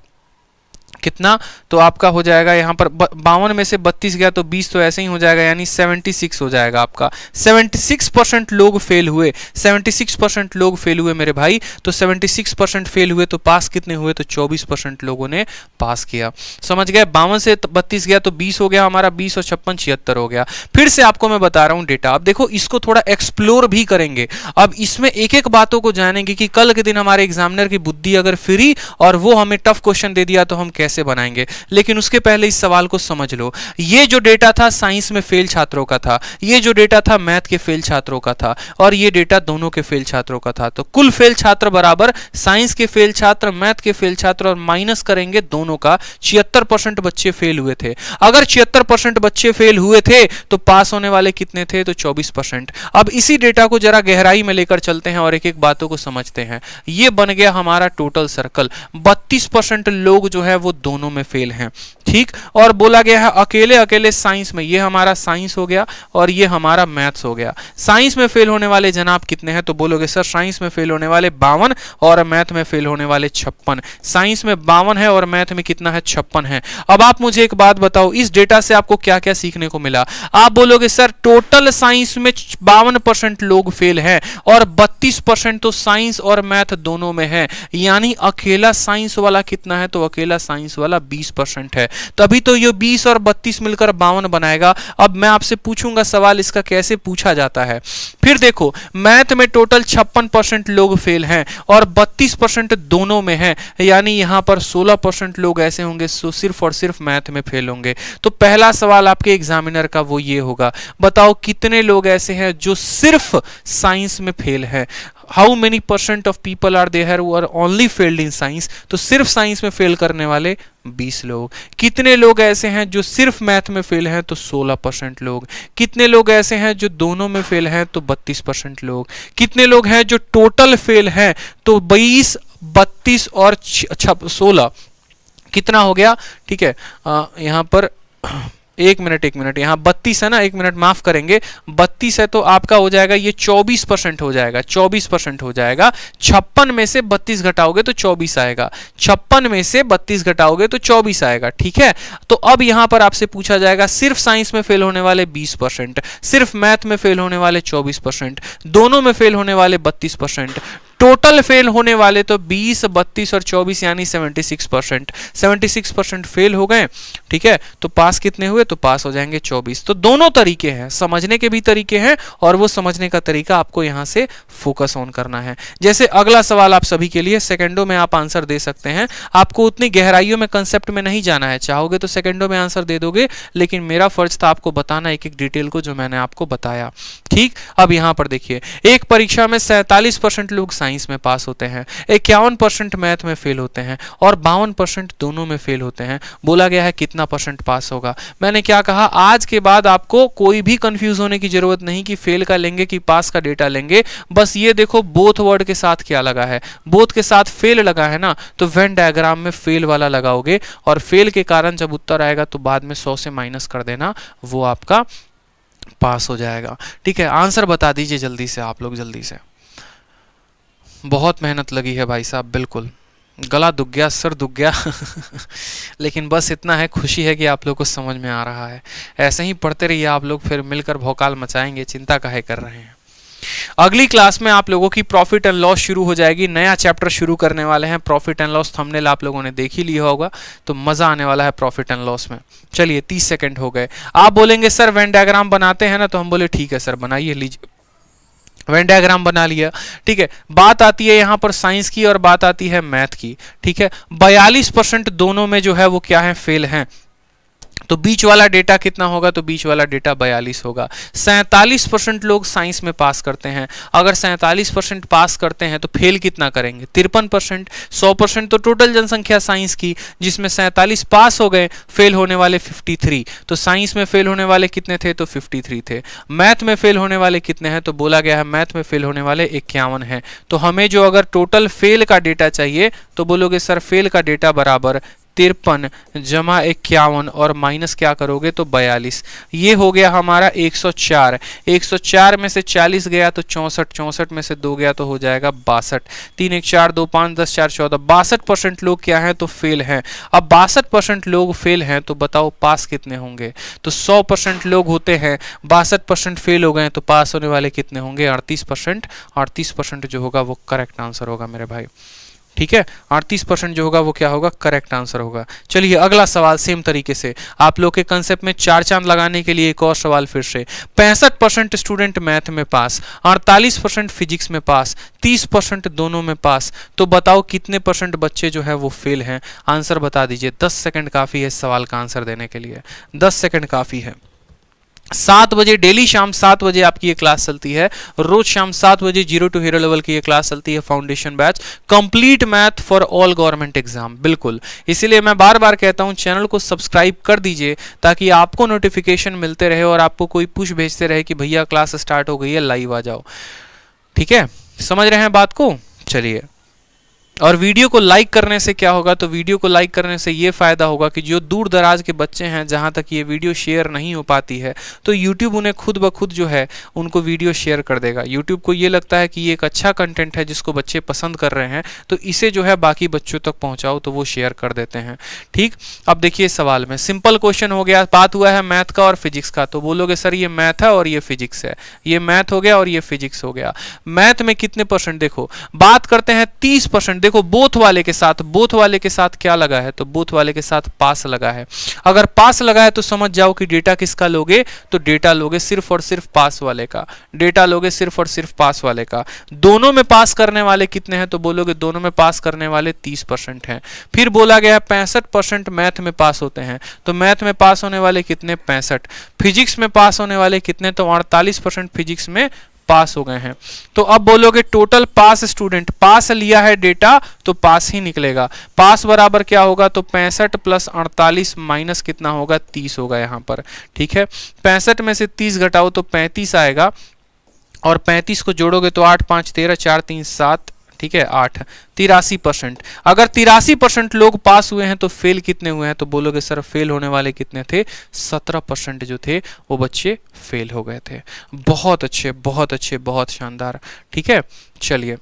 कितना? तो आपका हो जाएगा यहां पर 52 में से 32 गया तो 20, तो ऐसे ही हो जाएगा, यानी 76 हो जाएगा आपका। 76% लोग फेल हुए, 76% लोग फेल हुए मेरे भाई। तो 76% फेल हुए तो पास कितने हुए? तो 24% लोगों ने पास किया। समझ गए? 52 से 32 गया तो 20 हो गया हमारा, 20 और 56 76 हो गया। फिर से आपको मैं बता रहा हूं डेटा। अब देखो इसको थोड़ा एक्सप्लोर भी करेंगे। अब इसमें एक एक बातों को जानेंगे कि कल के दिन हमारे एग्जामिनर की बुद्धि अगर फ्री और वो हमें टफ क्वेश्चन दे दिया तो हम कैसे बनाएंगे। लेकिन उसके पहले इस सवाल को समझ लो। ये जो डेटा था साइंस में फेल छात्रों का था, ये जो डेटा था मैथ के फेल छात्रों का था, और ये डेटा दोनों के फेल छात्रों का था। तो कुल फेल छात्र बराबर साइंस के फेल छात्र, मैथ के फेल छात्र, और माइनस करेंगे दोनों का। 76% बच्चे फेल हुए थे। अगर 76% बच्चे फेल हुए थे तो पास होने वाले कितने थे? तो 24%। अब इसी डेटा को जरा गहराई में लेकर चलते हैं और एक एक बातों को समझते हैं। ये बन गया हमारा टोटल सर्कल। 32% लोग जो है वो दोनों में फेल हैं। ठीक, और बोला गया है अकेले अकेले साइंस में, ये हमारा साइंस हो गया और ये हमारा मैथ्स हो गया। साइंस में फेल होने वाले जनाब कितने हैं, तो बोलोगे सर साइंस में फेल होने वाले 52 और मैथ में फेल होने वाले 56। साइंस में 52 है और मैथ में कितना है, 56 है। अब आप मुझे एक बात बताओ, इस डेटा से आपको क्या क्या सीखने को मिला। आप बोलोगे सर टोटल साइंस में 52% लोग फेल हैं और 32% तो साइंस और मैथ दोनों में है, यानी अकेला साइंस वाला कितना है, तो अकेला साइंस वाला 20% है। तभी तो ये 20 और 32 मिलकर 52 बनाएगा। अब मैं आपसे पूछूंगा सवाल, इसका कैसे पूछा जाता है। फिर देखो मैथ में टोटल 56% लोग फेल हैं और 32% दोनों में है, यानी यहां पर 16% लोग ऐसे होंगे जो सिर्फ और सिर्फ मैथ में फेल होंगे। तो पहला सवाल आपके एग्जामिनर का वो ये होगा, बताओ कितने लोग ऐसे हैं जो सिर्फ साइंस में फेल हैं। How many percent of people are there who are only failed in science, तो सिर्फ साइंस में फेल करने वाले 20 लोग। कितने लोग ऐसे हैं जो सिर्फ मैथ में फेल हैं, तो 16% लोग। कितने लोग ऐसे हैं जो दोनों में फेल हैं, तो 32% लोग। कितने लोग हैं जो टोटल फेल हैं, तो 20, 32 और 16 कितना हो गया। ठीक है, यहां पर एक मिनट, यहाँ 32 है ना, एक मिनट माफ करेंगे, 32 है तो आपका हो जाएगा ये 24% हो जाएगा, 24% हो जाएगा। 56 में से 32 घटाओगे तो 24 आएगा, 56 में से 32 घटाओगे तो 24 आएगा। ठीक है, तो अब यहाँ पर आपसे पूछा जाएगा सिर्फ साइंस में फेल होने वाले 20%, सिर्फ मैथ में फेल होने वाले 24%, दोनों में फेल होने वाले 32%, टोटल फेल होने वाले तो 20, 32 और 24 यानी 76%। 76% फेल हो गए। ठीक है, तो पास कितने हुए, तो पास हो जाएंगे 24। तो दोनों तरीके हैं, समझने के भी तरीके हैं और वो समझने का तरीका आपको यहां से फोकस ऑन करना है। जैसे अगला सवाल आप सभी के लिए सेकंडों में आप आंसर दे सकते हैं, आपको उतनी गहराइयों में कंसेप्ट में नहीं जाना है, चाहोगे तो सेकंडों में आंसर दे दोगे, लेकिन मेरा फर्ज था आपको बताना एक एक डिटेल को जो मैंने आपको बताया। ठीक, अब यहां पर देखिए, एक परीक्षा में 47% लोग साइंस में पास होते हैं, 51% मैथ में फेल होते हैं और 52% दोनों में फेल होते हैं। बोला गया है कितना परसेंट पास होगा। मैंने क्या कहा, आज के बाद आपको कोई भी कंफ्यूज होने की जरूरत नहीं कि फेल का लेंगे कि पास का डेटा लेंगे। बस ये देखो बोथ वर्ड के साथ क्या लगा है, बोथ के साथ फेल लगा है ना, तो वेन डायग्राम में फेल वाला लगाओगे और फेल के कारण जब उत्तर आएगा तो बाद में 100 से माइनस कर देना, वो आपका पास हो जाएगा। ठीक है, आंसर बता दीजिए जल्दी से आप लोग, जल्दी से। बहुत मेहनत लगी है भाई साहब, बिल्कुल गला दुख गया, सर दुख गया लेकिन बस इतना है, खुशी है कि आप लोग को समझ में आ रहा है। ऐसे ही पढ़ते रहिए आप लोग, फिर मिलकर भौकाल मचाएंगे, चिंता काहे कर रहे हैं। अगली क्लास में आप लोगों की प्रॉफिट एंड लॉस शुरू हो जाएगी, नया चैप्टर शुरू करने वाले हैं। प्रॉफिट एंड लॉस थंबनेल आप लोगों ने देख ही लिया होगा, तो मजा आने वाला है प्रॉफिट एंड लॉस में। चलिए 30 सेकंड हो गए। आप बोलेंगे सर वेन डायग्राम बनाते हैं ना, तो हम बोले ठीक है सर बनाइए, लीजिए वेन डायग्राम बना लिया। ठीक है, बात आती है यहाँ पर साइंस की और बात आती है मैथ की। ठीक है, 42% दोनों में जो है वो क्या है, फेल हैं। तो बीच वाला डेटा कितना होगा, तो बीच वाला डेटा 42 होगा। 47% लोग साइंस में पास करते हैं। अगर 47% पास करते हैं तो फेल कितना करेंगे, 53%। 100% तो टोटल जनसंख्या साइंस की, जिसमें 47 पास हो गए, फेल होने वाले 53। तो साइंस में फेल होने वाले कितने थे, तो 53 थे। मैथ में फेल होने वाले कितने हैं, तो बोला गया है मैथ में फेल होने वाले 51 हैं। तो हमें जो अगर टोटल फेल का डेटा चाहिए, तो बोलोगे सर फेल का डेटा बराबर 53 जमा 51 और माइनस क्या करोगे, तो 42। ये हो गया हमारा 104। 104 में से 40 गया तो 64, 64 में से 2 गया तो हो जाएगा 62। 3 1 4 2 5 10 4 14, 62% लोग क्या हैं, तो फेल हैं। अब 62% लोग फेल हैं, तो बताओ पास कितने होंगे। तो 100% लोग होते हैं, 62% फेल हो गए, तो पास होने वाले कितने होंगे, 38%। 38% जो होगा वो करेक्ट आंसर होगा मेरे भाई। ठीक है, 38% जो होगा वो क्या होगा, करेक्ट आंसर होगा। चलिए अगला सवाल सेम तरीके से आप लोग के कंसेप्ट में 4 चांद लगाने के लिए एक और सवाल फिर से। 65% स्टूडेंट मैथ में पास, 48% फिजिक्स में पास, 30% दोनों में पास। तो बताओ कितने परसेंट बच्चे जो है वो फेल हैं। आंसर बता दीजिए। 10 सेकंड काफी है इस सवाल का आंसर देने के लिए, 10 सेकंड काफी है। 7 बजे डेली शाम 7 बजे आपकी ये क्लास चलती है, रोज शाम 7 बजे 0 टू हीरो लेवल की ये क्लास चलती है, foundation batch complete math for all government exam. बिल्कुल, इसीलिए मैं बार बार कहता हूं चैनल को सब्सक्राइब कर दीजिए ताकि आपको नोटिफिकेशन मिलते रहे और आपको कोई पुश भेजते रहे कि भैया क्लास स्टार्ट हो गई है, लाइव आ जाओ। ठीक है, समझ रहे हैं बात को। चलिए और वीडियो को लाइक करने से क्या होगा, तो वीडियो को लाइक करने से ये फायदा होगा कि जो दूर दराज के बच्चे हैं जहां तक ये वीडियो शेयर नहीं हो पाती है, तो यूट्यूब उन्हें खुद ब खुद जो है उनको वीडियो शेयर कर देगा। यूट्यूब को ये लगता है कि ये एक अच्छा कंटेंट है जिसको बच्चे पसंद कर रहे हैं, तो इसे जो है बाकी बच्चों तक पहुंचाओ, तो वो शेयर कर देते हैं। ठीक, अब देखिए सवाल में सिंपल क्वेश्चन हो गया, बात हुआ है मैथ का और फिजिक्स का, तो बोलोगे सर ये मैथ है और ये फिजिक्स है, ये मैथ हो गया और ये फिजिक्स हो गया। मैथ में कितने परसेंट, देखो बात करते हैं 30%। देखो बोथ वाले के साथ क्या लगा है, तो बोथ वाले के साथ पास लगा है। अगर पास लगा है तो समझ जाओ कि डेटा किसका लोगे, तो डेटा लोगे सिर्फ और सिर्फ पास वाले का, डेटा लोगे सिर्फ और सिर्फ पास वाले का। दोनों में पास करने वाले कितने हैं, तो बोलोगे दोनों में पास करने वाले 30% हैं। फिर बोला गया 65% मैथ में पास होते हैं, तो मैथ में पास होने वाले कितने, 65। फिजिक्स में पास होने वाले कितने, तो 48% फिजिक्स में पास हो गए हैं। तो अब बोलोगे टोटल पास स्टूडेंट, पास लिया है डेटा तो पास ही निकलेगा। पास बराबर क्या होगा, तो 65 प्लस 48 माइनस कितना होगा, 30 होगा यहाँ पर। ठीक है, 65 में से 30 घटाओ तो 35 आएगा, और 35 को जोड़ोगे तो 8 5 13 4 3 7, ठीक है 8, 83%। अगर 83% लोग पास हुए हैं तो फेल कितने हुए हैं, तो बोलोगे सर फेल होने वाले कितने थे, 17% जो थे वो बच्चे फेल हो गए थे। बहुत अच्छे, बहुत अच्छे, बहुत शानदार। ठीक है, चलिए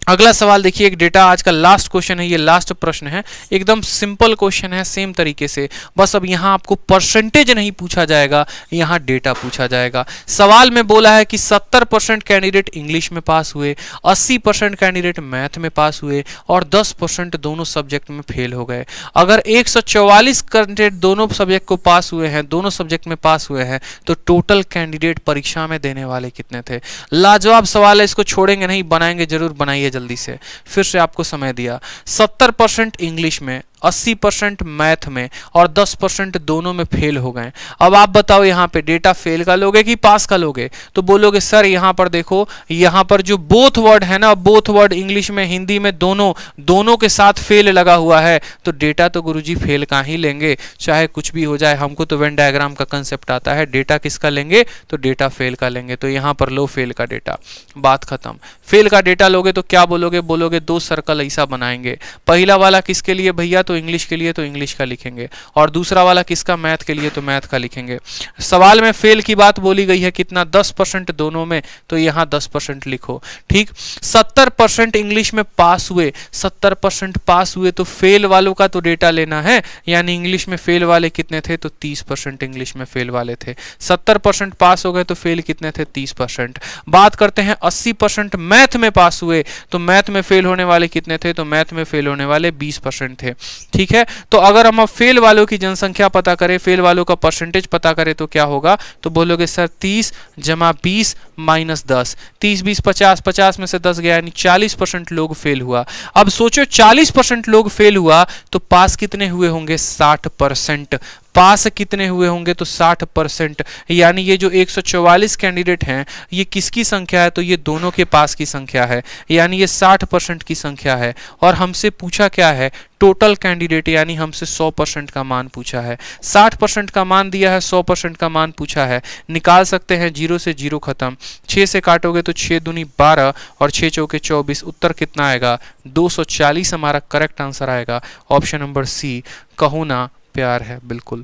अगला सवाल देखिए, एक डेटा आज का लास्ट क्वेश्चन है, ये लास्ट प्रश्न है, एकदम सिंपल क्वेश्चन है सेम तरीके से, बस अब यहाँ आपको परसेंटेज नहीं पूछा जाएगा, यहाँ डेटा पूछा जाएगा। सवाल में बोला है कि 70% कैंडिडेट इंग्लिश में पास हुए, 80% कैंडिडेट मैथ में पास हुए और 10% दोनों सब्जेक्ट में फेल हो गए। अगर 144 कैंडिडेट दोनों सब्जेक्ट को पास हुए हैं, दोनों सब्जेक्ट में पास हुए हैं, तो टोटल कैंडिडेट परीक्षा में देने वाले कितने थे। लाजवाब सवाल है, इसको छोड़ेंगे नहीं, बनाएंगे जरूर, बनाइए जल्दी से। फिर से आपको समय दिया, 70% इंग्लिश में, 80% मैथ में और 10% दोनों में फेल हो गए। अब आप बताओ यहाँ पे डेटा फेल का लोगे कि पास का लोगे, तो बोलोगे सर यहाँ पर देखो, यहाँ पर जो बोथ वर्ड है ना, बोथ वर्ड इंग्लिश में हिंदी में दोनों के साथ फेल लगा हुआ है, तो डेटा तो गुरुजी फेल का ही लेंगे, चाहे कुछ भी हो जाए। हमको तो वेन डायग्राम का कंसेप्ट आता है, डेटा किसका लेंगे, तो डेटा फेल का लेंगे, तो यहाँ पर लो फेल का डेटा, बात खत्म। फेल का डेटा लोगे तो क्या बोलोगे, बोलोगे 2 सर्कल ऐसा बनाएंगे, पहला वाला किसके लिए भैया, तो इंग्लिश के लिए, तो इंग्लिश का लिखेंगे, और दूसरा वाला किसका, मैथ के लिए, तो मैथ का लिखेंगे। सवाल में फेल की बात बोली गई है कितना, 10% दोनों में, तो यहाँ 10% लिखो। ठीक, 70% इंग्लिश में पास हुए, 70% पास हुए, तो फेल वालों का तो डेटा लेना है, यानी इंग्लिश में फेल वाले कितने थे, तो 30% इंग्लिश में फेल वाले थे। 70% पास हो गए तो फेल कितने थे, 30%। बात करते हैं 80% मैथ में पास हुए, तो मैथ में फेल होने वाले कितने थे, तो मैथ में फेल होने वाले 20% थे। ठीक है, तो अगर हम अब फेल वालों की जनसंख्या पता करें, फेल वालों का परसेंटेज पता करें, तो क्या होगा, तो बोलोगे सर 30 जमा 20 माइनस 10, 30 20 50, 50 में से 10 गया, यानी 40% लोग फेल हुआ। अब सोचो 40% लोग फेल हुआ तो पास कितने हुए होंगे, 60%। पास कितने हुए होंगे, तो 60%, यानी ये जो 144 कैंडिडेट हैं ये किसकी संख्या है, तो ये दोनों के पास की संख्या है, यानी ये 60% की संख्या है। और हमसे पूछा क्या है, टोटल कैंडिडेट, यानी हमसे 100% का मान पूछा है। 60% का मान दिया है, 100% का मान पूछा है, निकाल सकते हैं, 0 से 0 खत्म, 6 से काटोगे तो 6 दूनी 12 और 6 चौके 24, उत्तर कितना आएगा, 240 हमारा करेक्ट आंसर आएगा। ऑप्शन नंबर सी, कहो ना प्यार है, बिल्कुल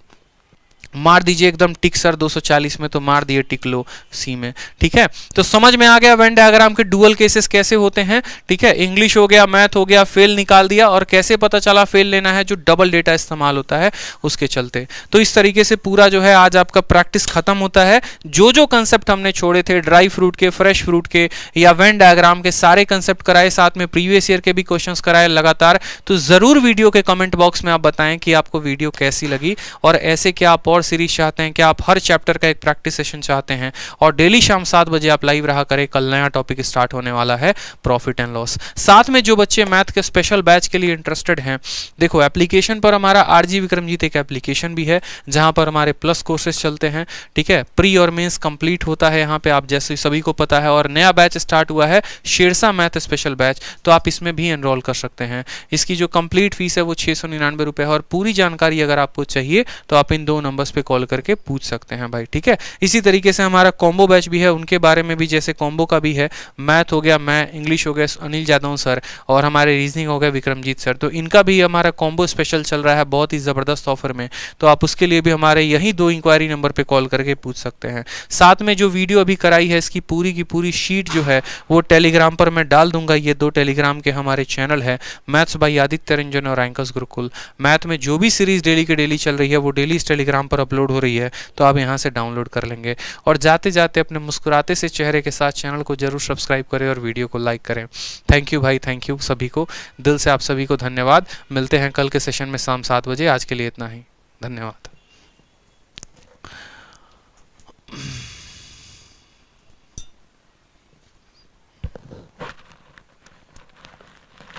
मार दीजिए एकदम टिक सर, 240 में तो मार दिए टिक, लो सी में। ठीक है, तो समझ में आ गया वेन डायग्राम के डुअल केसेस कैसे होते हैं। ठीक है, इंग्लिश हो गया, मैथ हो गया, फेल निकाल दिया, और कैसे पता चला फेल लेना है, जो डबल डेटा इस्तेमाल होता है उसके चलते। तो इस तरीके से पूरा जो है आज आपका प्रैक्टिस खत्म होता है। जो जो कंसेप्ट हमने छोड़े थे, ड्राई फ्रूट के, फ्रेश फ्रूट के या वेन डायग्राम के, सारे कंसेप्ट कराए, साथ में प्रीवियस ईयर के भी क्वेश्चंस कराए लगातार। तो जरूर वीडियो के कमेंट बॉक्स में आप बताएं कि आपको वीडियो कैसी लगी, और ऐसे क्या आप और सीरीज चाहते हैं, क्या आप हर चैप्टर का एक प्रैक्टिस सेशन चाहते हैं, और डेली शाम 7 बजे आप लाइव रहा करें। कल नया टॉपिक स्टार्ट होने वाला है, प्रॉफिट एंड लॉस। साथ में जो बच्चे मैथ के स्पेशल बैच के लिए इंटरेस्टेड हैं, देखो एप्लीकेशन पर हमारा आरजी विक्रमजीत एक एप्लीकेशन भी है जहां पर हमारे प्लस कोर्सेज चलते हैं। ठीक है, प्री और मेंस कंप्लीट होता है यहाँ पे, आप जैसे सभी को पता है, और नया बैच स्टार्ट हुआ है शेरशाह मैथ स्पेशल बैच, तो आप इसमें भी एनरोल कर सकते हैं। इसकी जो कंप्लीट फीस है वो 699 रुपये है, और पूरी जानकारी अगर आपको चाहिए तो आप इन 2 नंबर नंबर्स पे कॉल करके पूछ सकते हैं भाई, ठीक है। इसी तरीके से हमारा कॉम्बो बैच भी है, उनके बारे में भी, जैसे कॉम्बो का भी है, मैथ हो गया, मैं इंग्लिश हो गया अनिल जादव सर, और हमारे रीजनिंग हो गया विक्रमजीत सर, तो इनका भी हमारा कॉम्बो स्पेशल चल रहा है बहुत ही ज़बरदस्त ऑफर में। तो आप उसके लिए भी हमारे यही 2 इंक्वायरी नंबर पे कॉल करके पूछ सकते हैं। साथ में जो वीडियो अभी कराई है इसकी पूरी की पूरी शीट जो है वो टेलीग्राम पर मैं डाल दूंगा। ये 2 टेलीग्राम के हमारे चैनल है, मैथ्स बाय आदित्य रंजन और एंकर्स गुरुकुल। मैथ में जो भी सीरीज डेली की डेली चल रही है वो डेली इस टेलीग्राम पर अपलोड हो रही है, तो आप यहाँ से डाउनलोड कर लेंगे। और जाते जाते अपने मुस्कुराते से चेहरे के साथ चैनल को जरूर सब्सक्राइब करें और वीडियो को लाइक करें। थैंक यू भाई, थैंक यू सभी को, दिल से आप सभी को धन्यवाद। मिलते हैं कल के सेशन में शाम 7 बजे। आज के लिए इतना ही, धन्यवाद।